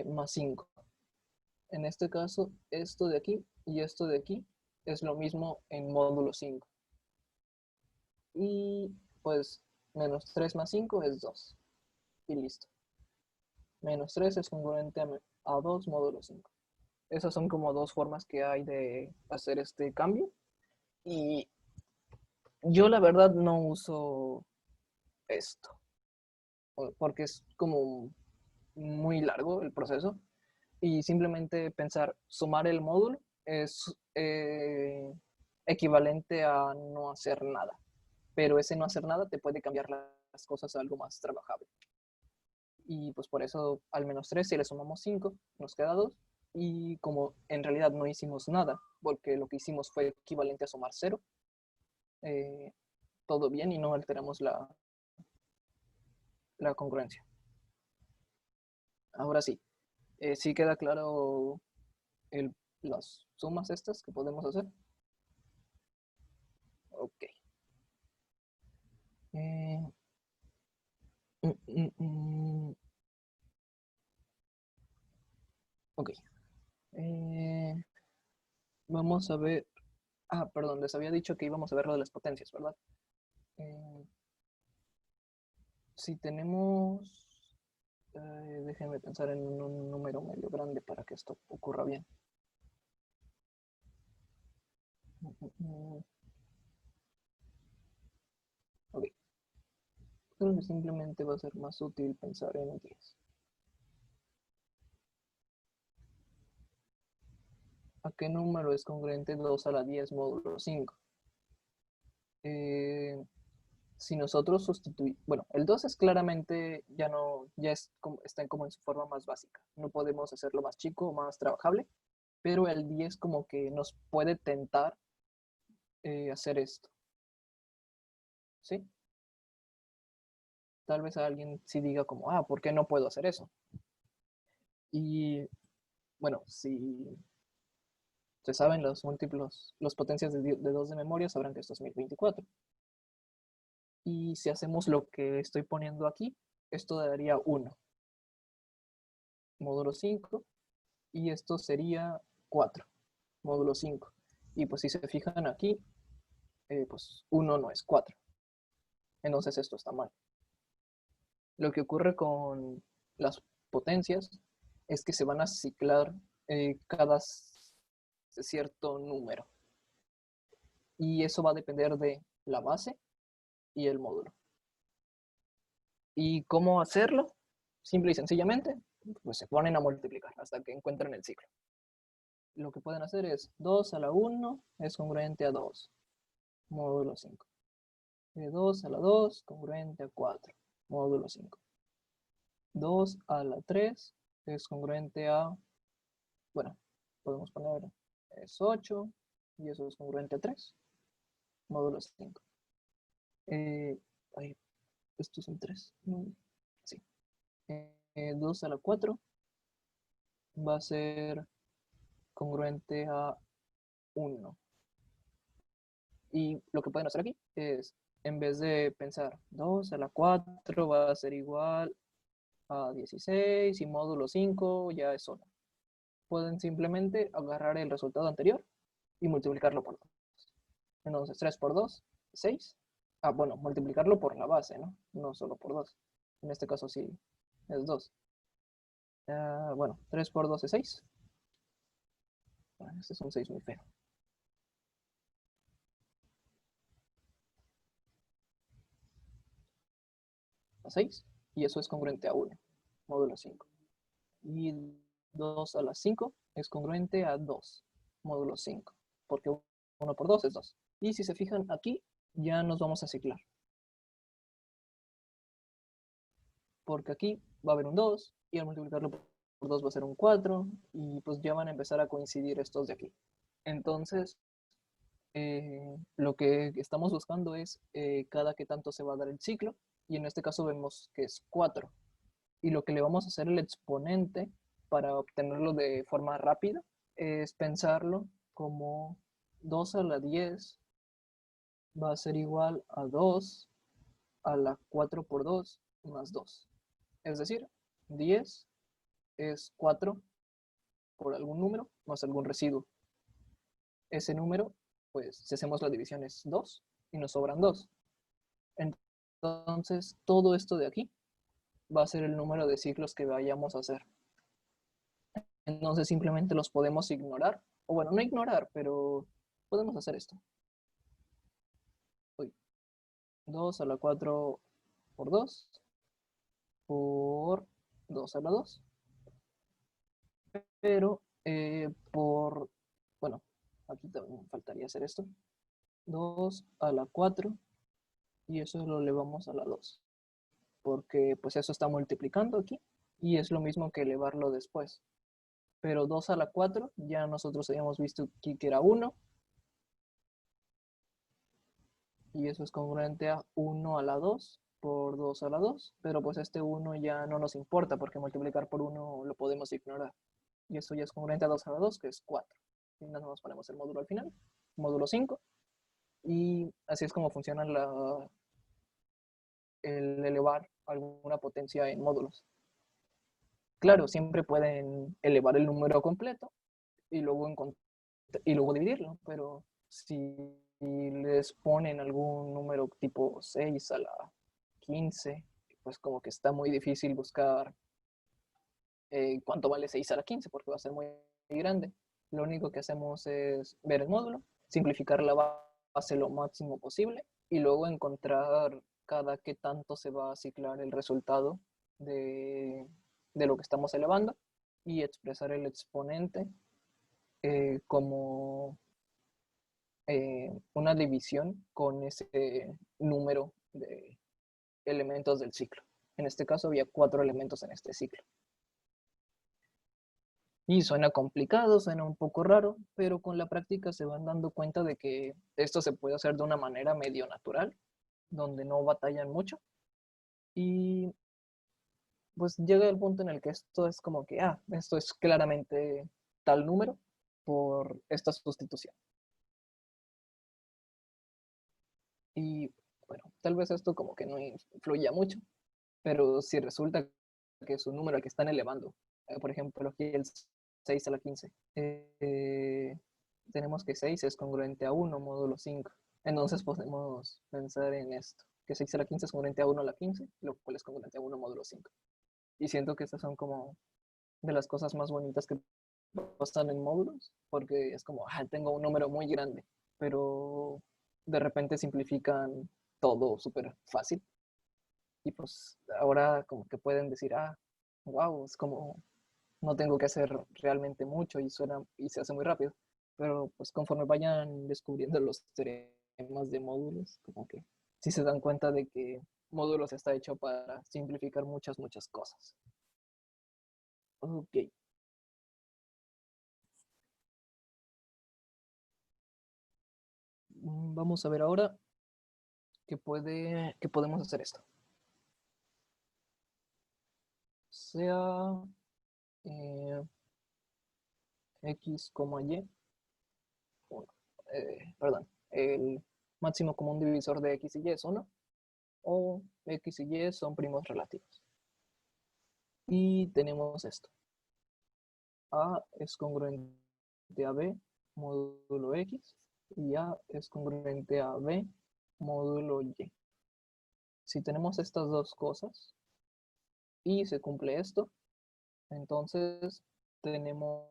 Speaker 1: Más 5. En este caso, esto de aquí y esto de aquí es lo mismo en módulo 5. Y pues menos 3 más 5 es 2. Y listo. Menos 3 es congruente a 2 módulo 5. Esas son como dos formas que hay de hacer este cambio. Y yo la verdad no uso esto, porque es como muy largo el proceso. Y simplemente pensar, sumar el módulo es equivalente a no hacer nada. Pero ese no hacer nada te puede cambiar las cosas a algo más trabajable. Y pues por eso al menos 3, si le sumamos 5, nos queda 2. Y como en realidad no hicimos nada, porque lo que hicimos fue equivalente a sumar 0, todo bien y no alteramos la congruencia. Ahora sí, sí queda claro las sumas estas que podemos hacer. Ok. Eh, mm, mm, mm. Ok. Eh, vamos a ver. Ah, perdón, les había dicho que íbamos a ver lo de las potencias, ¿verdad? Eh, si tenemos. Déjenme pensar en un número medio grande para que esto ocurra bien. Ok. Creo que simplemente va a ser más útil pensar en 10. ¿A qué número es congruente 2 a la 10 módulo 5? Si nosotros sustituimos, bueno, el 2 es claramente, ya no, ya es como, está como en su forma más básica. No podemos hacerlo más chico o más trabajable, pero el 10 como que nos puede tentar hacer esto, ¿sí? Tal vez alguien sí diga como, ah, ¿por qué no puedo hacer eso? Y bueno, si se saben los múltiplos, los potencias de 2 de memoria, sabrán que esto es 1024. Y si hacemos lo que estoy poniendo aquí, esto daría 1, módulo 5, y esto sería 4, módulo 5. Y pues si se fijan aquí, pues 1 no es 4. Entonces esto está mal. Lo que ocurre con las potencias es que se van a ciclar cada cierto número. Y eso va a depender de la base y el módulo. ¿Y cómo hacerlo? Simple y sencillamente, pues se ponen a multiplicar hasta que encuentren el ciclo. Lo que pueden hacer es 2 a la 1 es congruente a 2, módulo 5. De 2 a la 2 congruente a 4, módulo 5. 2 a la 3 es congruente a, bueno, podemos poner es 8 y eso es congruente a 3, módulo 5. Ay, esto es un 3. Sí. 2 a la 4 va a ser congruente a 1. Y lo que pueden hacer aquí es, en vez de pensar 2 a la 4 va a ser igual a 16 y módulo 5 ya es 1. Pueden simplemente agarrar el resultado anterior y multiplicarlo por 2. Entonces 3 por 2, 6. Ah, bueno, multiplicarlo por la base, ¿no? No solo por 2. En este caso sí es 2. Bueno, 3 por 2 es 6. Bueno, este es un 6 muy feo. A 6. Y eso es congruente a 1, módulo 5. Y 2 a la 5 es congruente a 2, módulo 5. Porque 1 por 2 es 2. Y si se fijan aquí, ya nos vamos a ciclar. Porque aquí va a haber un 2 y al multiplicarlo por 2 va a ser un 4 y pues ya van a empezar a coincidir estos de aquí. Entonces, lo que estamos buscando es cada que tanto se va a dar el ciclo y en este caso vemos que es 4. Y lo que le vamos a hacer el exponente para obtenerlo de forma rápida es pensarlo como 2 a la 10 va a ser igual a 2 a la 4 por 2 más 2. Es decir, 10 es 4 por algún número más algún residuo. Ese número, pues si hacemos la división es 2 y nos sobran 2. Entonces, todo esto de aquí va a ser el número de ciclos que vayamos a hacer. Entonces simplemente los podemos ignorar. O bueno, no ignorar, pero podemos hacer esto. Uy, 2 a la 4 por 2 por 2 a la 2. Pero bueno, aquí también faltaría hacer esto. 2 a la 4 y eso lo elevamos a la 2. Porque pues eso está multiplicando aquí y es lo mismo que elevarlo después. Pero 2 a la 4 ya nosotros habíamos visto aquí que era 1 y eso es congruente a 1 a la 2 por 2 a la 2, pero pues este 1 ya no nos importa porque multiplicar por 1 lo podemos ignorar. Y eso ya es congruente a 2 a la 2, que es 4. Y nada más ponemos el módulo al final, módulo 5, y así es como funciona el elevar alguna potencia en módulos. Claro, siempre pueden elevar el número completo y luego dividirlo, pero si les ponen algún número tipo 6 a la 15, pues como que está muy difícil buscar cuánto vale 6 a la 15 porque va a ser muy grande. Lo único que hacemos es ver el módulo, simplificar la base lo máximo posible y luego encontrar cada qué tanto se va a ciclar el resultado de lo que estamos elevando y expresar el exponente como una división con ese número de elementos del ciclo. En este caso había 4 elementos en este ciclo. Y suena complicado, suena un poco raro, pero con la práctica se van dando cuenta de que esto se puede hacer de una manera medio natural, donde no batallan mucho. Y pues llega el punto en el que esto es como que, esto es claramente tal número por esta sustitución. Y bueno, tal vez esto como que no influya mucho, pero si resulta que es un número al que están elevando, por ejemplo, aquí el 6 a la 15, tenemos que 6 es congruente a 1 módulo 5. Entonces podemos pensar en esto, que 6 a la 15 es congruente a 1 a la 15, lo cual es congruente a 1 módulo 5. Y siento que estas son como de las cosas más bonitas que pasan en módulos, porque es como, tengo un número muy grande, pero de repente simplifican todo súper fácil. Y pues ahora como que pueden decir, wow, es como, no tengo que hacer realmente mucho y suena y se hace muy rápido. Pero pues conforme vayan descubriendo los teoremas de módulos, como que si se dan cuenta de que módulos está hecho para simplificar muchas cosas. Ok. Vamos a ver ahora que podemos hacer esto. Sea x, y, perdón, el máximo común divisor de x y y es 1, o x y y son primos relativos. Y tenemos esto. A es congruente a B módulo X y A es congruente a B módulo Y. Si tenemos estas dos cosas y se cumple esto, entonces tenemos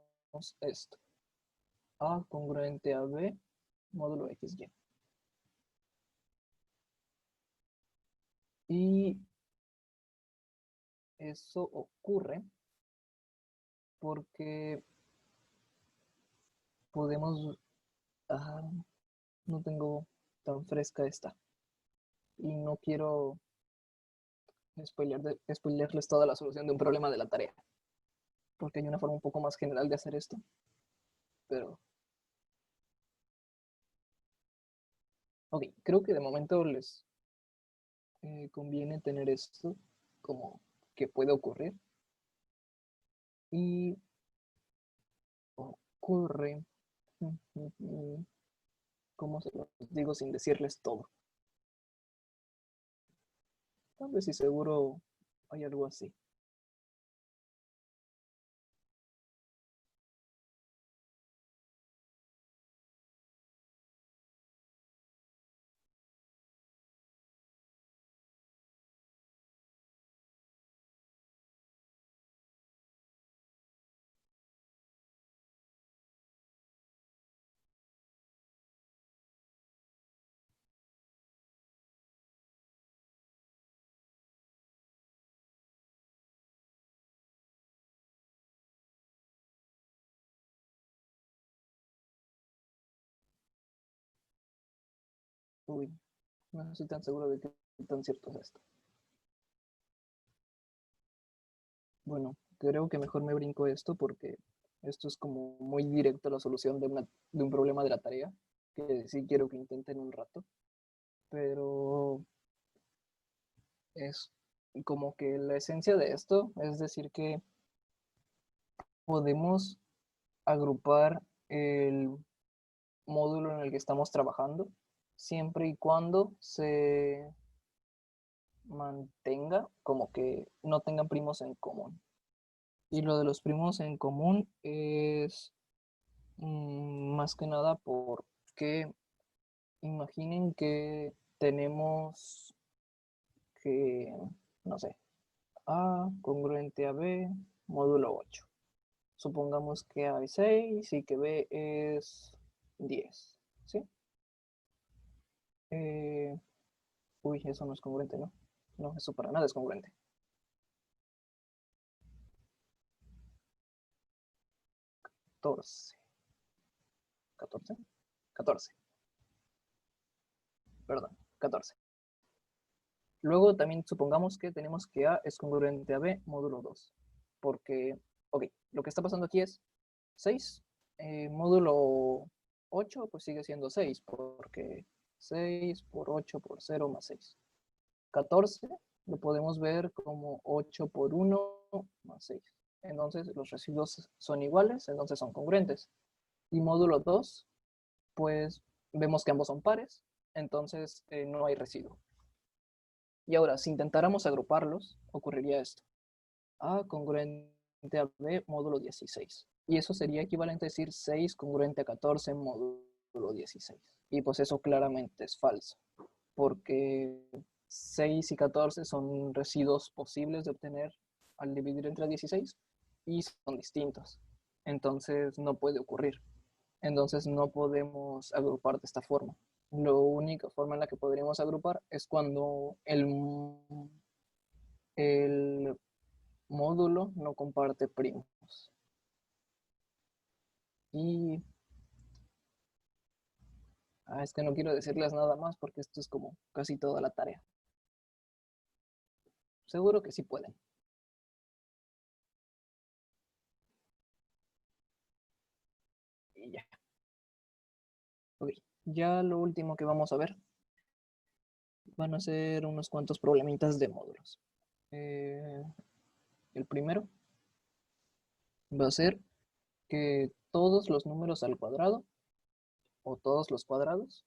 Speaker 1: esto. A congruente a B módulo XY. Y eso ocurre porque podemos... no tengo tan fresca esta. Y no quiero spoilearles toda la solución de un problema de la tarea. Porque hay una forma un poco más general de hacer esto. Pero... ok, creo que de momento les conviene tener esto como que puede ocurrir. Y ocurre... ¿cómo se los digo sin decirles todo? Tal vez y seguro hay algo así. Uy, no estoy tan seguro de qué tan cierto es esto. Bueno, creo que mejor me brinco esto porque esto es como muy directo a la solución de un problema de la tarea, que sí quiero que intenten un rato, pero es como que la esencia de esto es decir que podemos agrupar el módulo en el que estamos trabajando siempre y cuando se mantenga como que no tengan primos en común. Y lo de los primos en común es más que nada porque imaginen que tenemos que, no sé, A congruente a B módulo 8. Supongamos que A es 6 y que B es 10, ¿sí? Uy, eso no es congruente, ¿no? No, eso para nada es congruente. Catorce, perdón, 14. Luego también supongamos que tenemos que A es congruente a B módulo 2. Porque, ok, lo que está pasando aquí es 6 módulo 8 pues sigue siendo 6 porque 6 por 8 por 0 más 6. 14 lo podemos ver como 8 por 1 más 6. Entonces los residuos son iguales, entonces son congruentes. Y módulo 2, pues vemos que ambos son pares, entonces no hay residuo. Y ahora, si intentáramos agruparlos, ocurriría esto. A congruente a B módulo 16. Y eso sería equivalente a decir 6 congruente a 14 módulo 16. Y pues eso claramente es falso, porque 6 y 14 son residuos posibles de obtener al dividir entre 16 y son distintos. Entonces no puede ocurrir. Entonces no podemos agrupar de esta forma. La única forma en la que podríamos agrupar es cuando el módulo no comparte primos. Y Es que no quiero decirles nada más porque esto es como casi toda la tarea. Seguro que sí pueden. Y ya. Ok, ya lo último que vamos a ver van a ser unos cuantos problemitas de módulos. El primero va a ser que todos los números al cuadrado o todos los cuadrados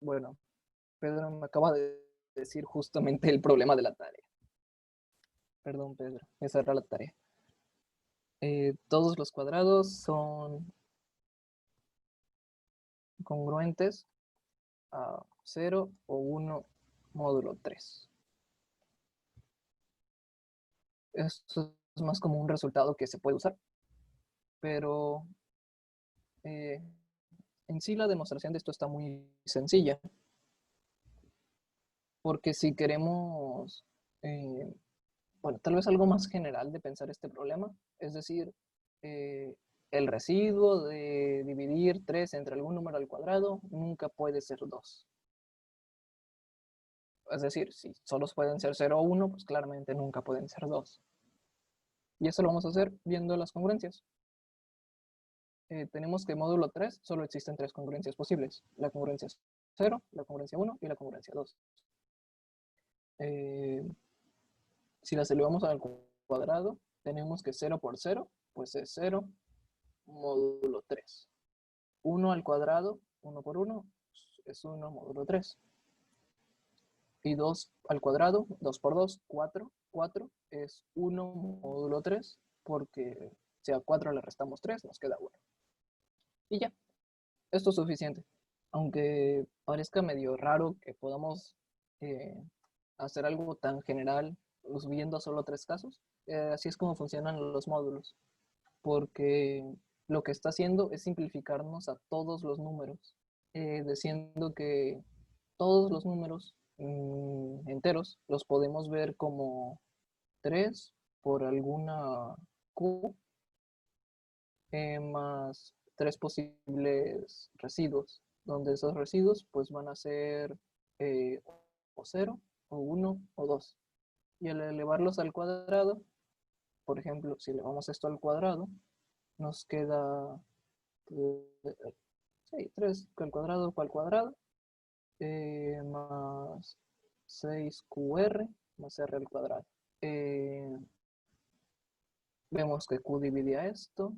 Speaker 1: bueno, Pedro me acaba de decir justamente el problema de la tarea. Perdón, Pedro, esa era la tarea. Todos los cuadrados son congruentes a 0 o 1 módulo 3. Esto es más como un resultado que se puede usar, pero eh, en sí la demostración de esto está muy sencilla, porque si queremos, bueno, tal vez algo más general de pensar este problema, es decir, eh, el residuo de dividir 3 entre algún número al cuadrado nunca puede ser 2. Es decir, si solo pueden ser 0 o 1, pues claramente nunca pueden ser 2. Y eso lo vamos a hacer viendo las congruencias. Tenemos que en módulo 3 solo existen 3 congruencias posibles. La congruencia 0, la congruencia 1 y la congruencia 2. Si las elevamos al cuadrado, tenemos que 0 por 0, pues es 0 módulo 3. 1 al cuadrado, 1 por 1, es 1 módulo 3. Y 2 al cuadrado, 2 por 2, 4. 4 es 1 módulo 3, porque si a 4 le restamos 3, nos queda 1. Y ya, esto es suficiente. Aunque parezca medio raro que podamos eh, hacer algo tan general viendo solo 3 casos, así es como funcionan los módulos. Porque lo que está haciendo es simplificarnos a todos los números, diciendo que todos los números enteros los podemos ver como 3 por alguna Q más 3 posibles residuos, donde esos residuos pues van a ser o 0, o 1, o 2. Y al elevarlos al cuadrado, por ejemplo, si elevamos esto al cuadrado, nos queda sí, 3 al cuadrado, más 6QR más R al cuadrado. Vemos que Q divide a esto,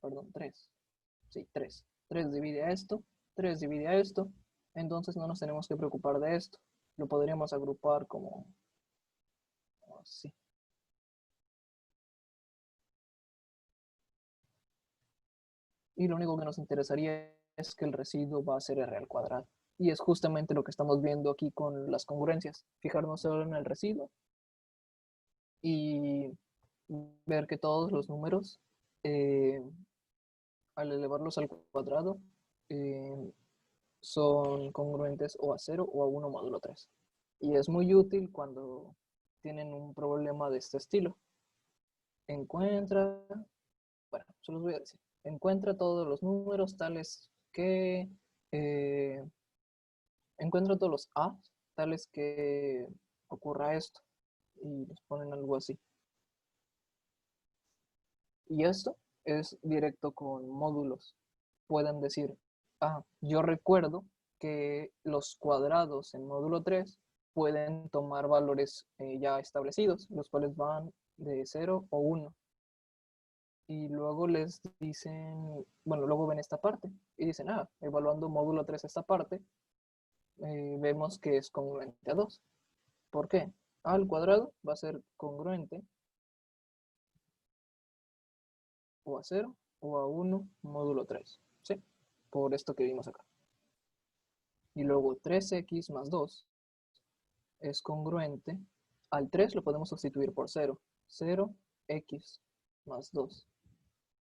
Speaker 1: perdón, 3. Sí, 3. 3 divide a esto, 3 divide a esto, entonces no nos tenemos que preocupar de esto. Lo podríamos agrupar como así. Y lo único que nos interesaría es que el residuo va a ser R al cuadrado. Y es justamente lo que estamos viendo aquí con las congruencias. Fijarnos solo en el residuo y ver que todos los números, al elevarlos al cuadrado, eh, son congruentes o a 0 o a 1 módulo 3. Y es muy útil cuando tienen un problema de este estilo. Encuentra, bueno, se los voy a decir. Encuentra todos los números tales que, encuentra todos los A tales que ocurra esto. Y les ponen algo así. Y esto es directo con módulos. Pueden decir, yo recuerdo que los cuadrados en módulo 3 pueden tomar valores ya establecidos, los cuales van de 0 o 1. Y luego les dicen, bueno, luego ven esta parte y dicen, evaluando módulo 3 esta parte, vemos que es congruente a 2. ¿Por qué? A al cuadrado va a ser congruente o a 0 o a 1 módulo 3, ¿sí? Por esto que vimos acá. Y luego 3x más 2 es congruente. Al 3 lo podemos sustituir por 0. 0x más 2.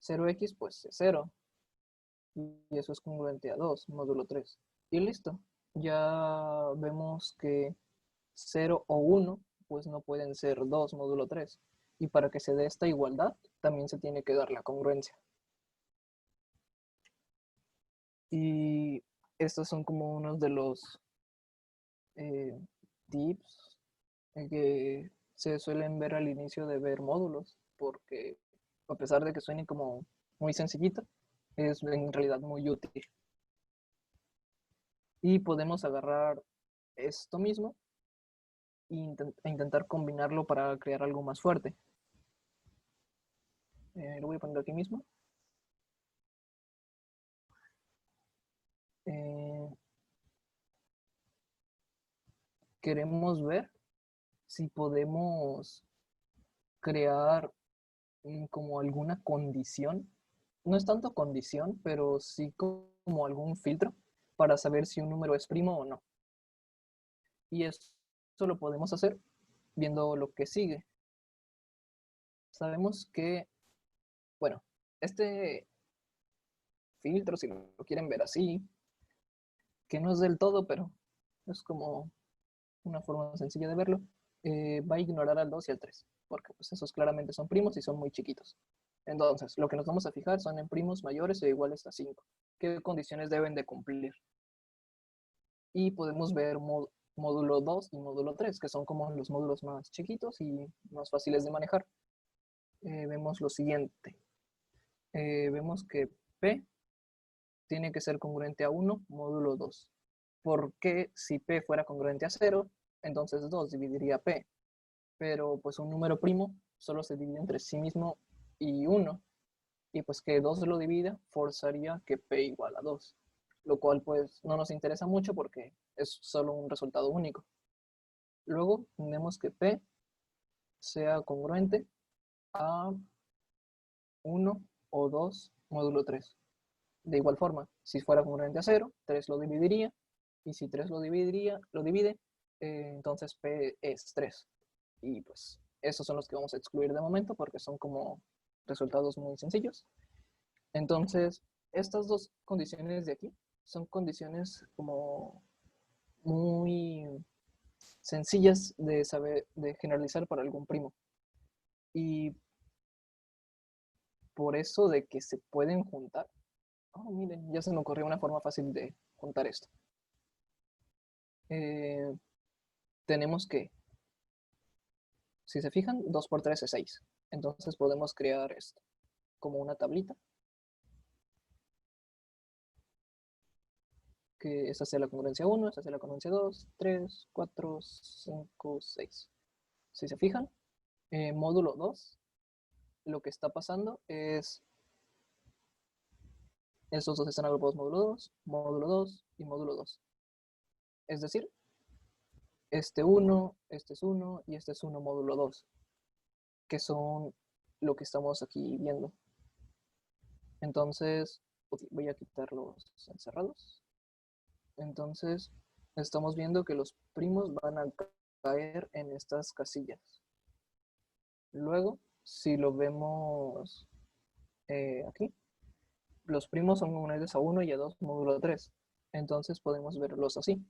Speaker 1: 0x pues es 0. Y eso es congruente a 2 módulo 3. Y listo. Ya vemos que 0 o 1, pues no pueden ser 2 módulo 3. Y para que se dé esta igualdad, también se tiene que dar la congruencia. Y estos son como unos de los tips que se suelen ver al inicio de ver módulos, porque a pesar de que suene como muy sencillito, es en realidad muy útil. Y podemos agarrar esto mismo e intentar combinarlo para crear algo más fuerte. Lo voy a poner aquí mismo. Queremos ver si podemos crear como alguna condición. No es tanto condición, pero sí como algún filtro para saber si un número es primo o no. Y esto lo podemos hacer viendo lo que sigue. Sabemos que, bueno, este filtro, si lo quieren ver así, que no es del todo, pero es como una forma sencilla de verlo, va a ignorar al 2 y al 3, porque pues esos claramente son primos y son muy chiquitos. Entonces, lo que nos vamos a fijar son en primos mayores o iguales a 5. ¿Qué condiciones deben de cumplir? Y podemos ver módulo 2 y módulo 3, que son como los módulos más chiquitos y más fáciles de manejar. Vemos lo siguiente. Vemos que P tiene que ser congruente a 1, módulo 2. Porque si P fuera congruente a 0, entonces 2 dividiría P. Pero pues un número primo solo se divide entre sí mismo y 1. Y pues que 2 lo divida forzaría que P igual a 2. Lo cual pues no nos interesa mucho porque es solo un resultado único. Luego tenemos que P sea congruente a 1 o 2 módulo 3. De igual forma, si fuera congruente a 0, 3 lo dividiría, y si 3 lo divide, entonces P es 3. Y pues esos son los que vamos a excluir de momento porque son como resultados muy sencillos. Entonces, estas dos condiciones de aquí son condiciones como muy sencillas de saber, de generalizar para algún primo. Y por eso de que se pueden juntar. Oh, miren, ya se me ocurrió una forma fácil de juntar esto. Tenemos que, si se fijan, 2 por 3 es 6. Entonces podemos crear esto como una tablita. Que esta sea la congruencia 1, esta sea la congruencia 2, 3, 4, 5, 6. Si se fijan, módulo 2, lo que está pasando es estos dos están agrupados módulo 2 y módulo 2. Es decir, este 1, este es 1 y este es 1 módulo 2, que son lo que estamos aquí viendo. Entonces, voy a quitar los encerrados. Entonces, estamos viendo que los primos van a caer en estas casillas. Luego, si lo vemos aquí, los primos son congruentes a 1 y a 2 módulo 3. Entonces podemos verlos así.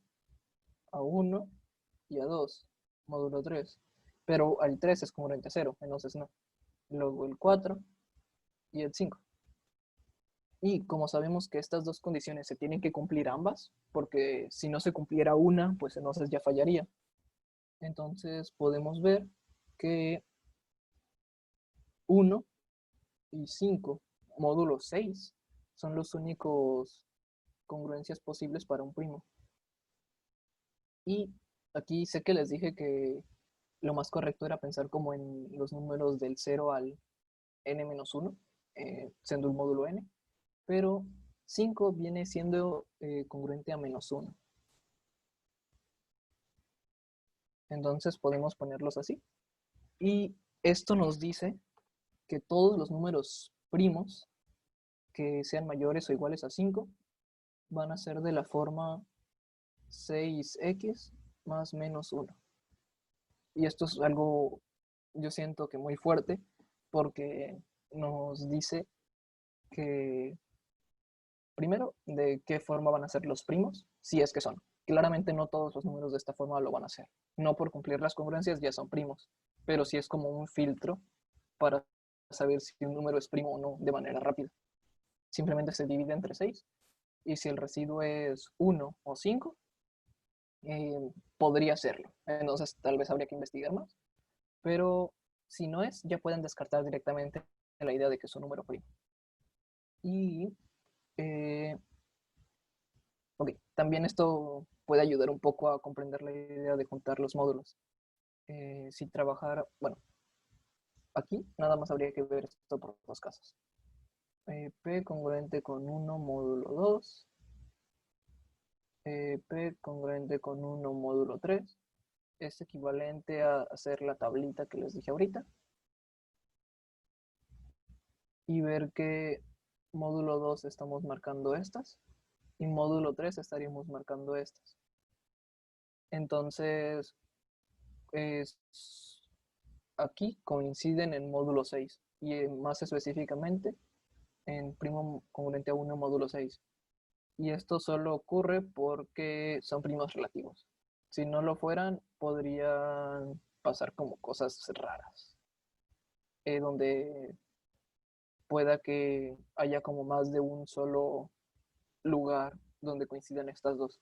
Speaker 1: A 1 y a 2 módulo 3. Pero al 3 es congruente a 0, entonces no. Luego el 4 y el 5. Y como sabemos que estas dos condiciones se tienen que cumplir ambas, porque si no se cumpliera una, pues entonces ya fallaría. Entonces podemos ver que 1 y 5 módulo 6 son los únicos congruencias posibles para un primo. Y aquí sé que les dije que lo más correcto era pensar como en los números del 0 al n-1, siendo el módulo n, pero 5 viene siendo congruente a -1. Entonces podemos ponerlos así. Y esto nos dice que todos los números primos que sean mayores o iguales a 5 van a ser de la forma 6x más -1. Y esto es algo, yo siento que muy fuerte, porque nos dice que, primero, de qué forma van a ser los primos, si es que son. claramente no todos los números de esta forma lo van a hacer. No por cumplir las congruencias ya son primos, pero sí es como un filtro para saber si un número es primo o no de manera rápida. Simplemente se divide entre 6 y si el residuo es 1 o 5, podría serlo. Entonces tal vez habría que investigar más, pero si no es, ya pueden descartar directamente la idea de que es un número primo. Y ok, también esto puede ayudar un poco a comprender la idea de juntar los módulos. Si trabajara, bueno, aquí nada más habría que ver esto por dos casos. P congruente con 1 módulo 2, P congruente con 1 módulo 3, es equivalente a hacer la tablita que les dije ahorita y ver que módulo 2 estamos marcando estas y módulo 3 estaríamos marcando estas. Entonces, aquí coinciden en módulo 6 y más específicamente en primo congruente a 1 módulo 6. Y esto solo ocurre porque son primos relativos. Si no lo fueran, podrían pasar como cosas raras, donde pueda que haya como más de un solo lugar donde coincidan estas dos.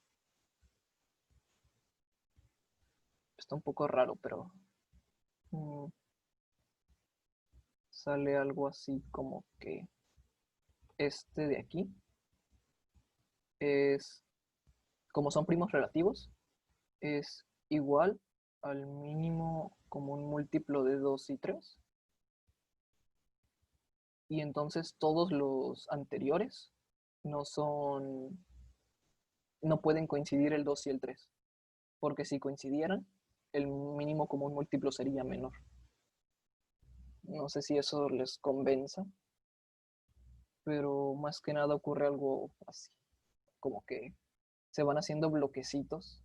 Speaker 1: Está un poco raro, pero sale algo así como que este de aquí es, como son primos relativos, es igual al mínimo común múltiplo de 2 y 3. Y entonces todos los anteriores no son, no pueden coincidir el 2 y el 3, porque si coincidieran, el mínimo común múltiplo sería menor. No sé si eso les convenza, pero más que nada ocurre algo así, como que se van haciendo bloquecitos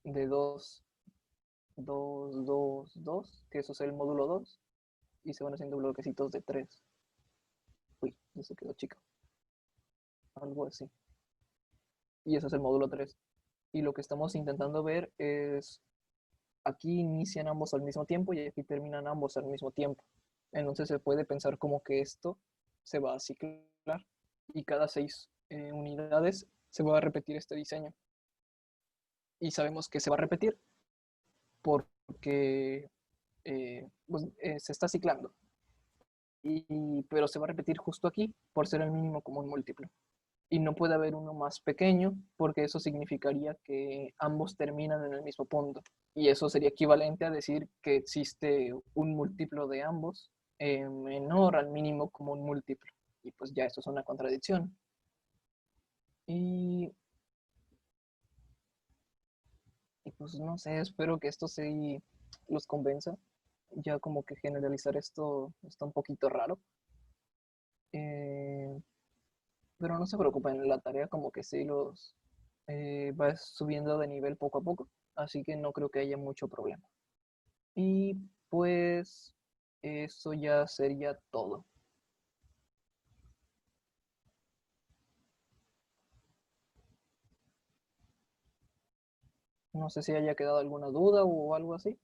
Speaker 1: de 2, 2, 2, 2, que eso es el módulo 2, y se van haciendo bloquecitos de 3. Uy, ya se quedó chico. Algo así. Y eso es el módulo 3. Y lo que estamos intentando ver es, aquí inician ambos al mismo tiempo y aquí terminan ambos al mismo tiempo. Entonces se puede pensar como que esto se va a ciclar y cada 6 unidades se va a repetir este diseño. Y sabemos que se va a repetir porque pues, se está ciclando. Pero se va a repetir justo aquí por ser el mínimo común múltiplo. Y no puede haber uno más pequeño porque eso significaría que ambos terminan en el mismo punto. Y eso sería equivalente a decir que existe un múltiplo de ambos menor al mínimo común múltiplo. Y pues ya eso es una contradicción. Y, y pues no sé, espero que esto sí los convenza. Ya como que generalizar esto está un poquito raro. Eh, pero no se preocupen, la tarea como que sí los va subiendo de nivel poco a poco, así que no creo que haya mucho problema. Y pues eso ya sería todo. No sé si haya quedado alguna duda o algo así.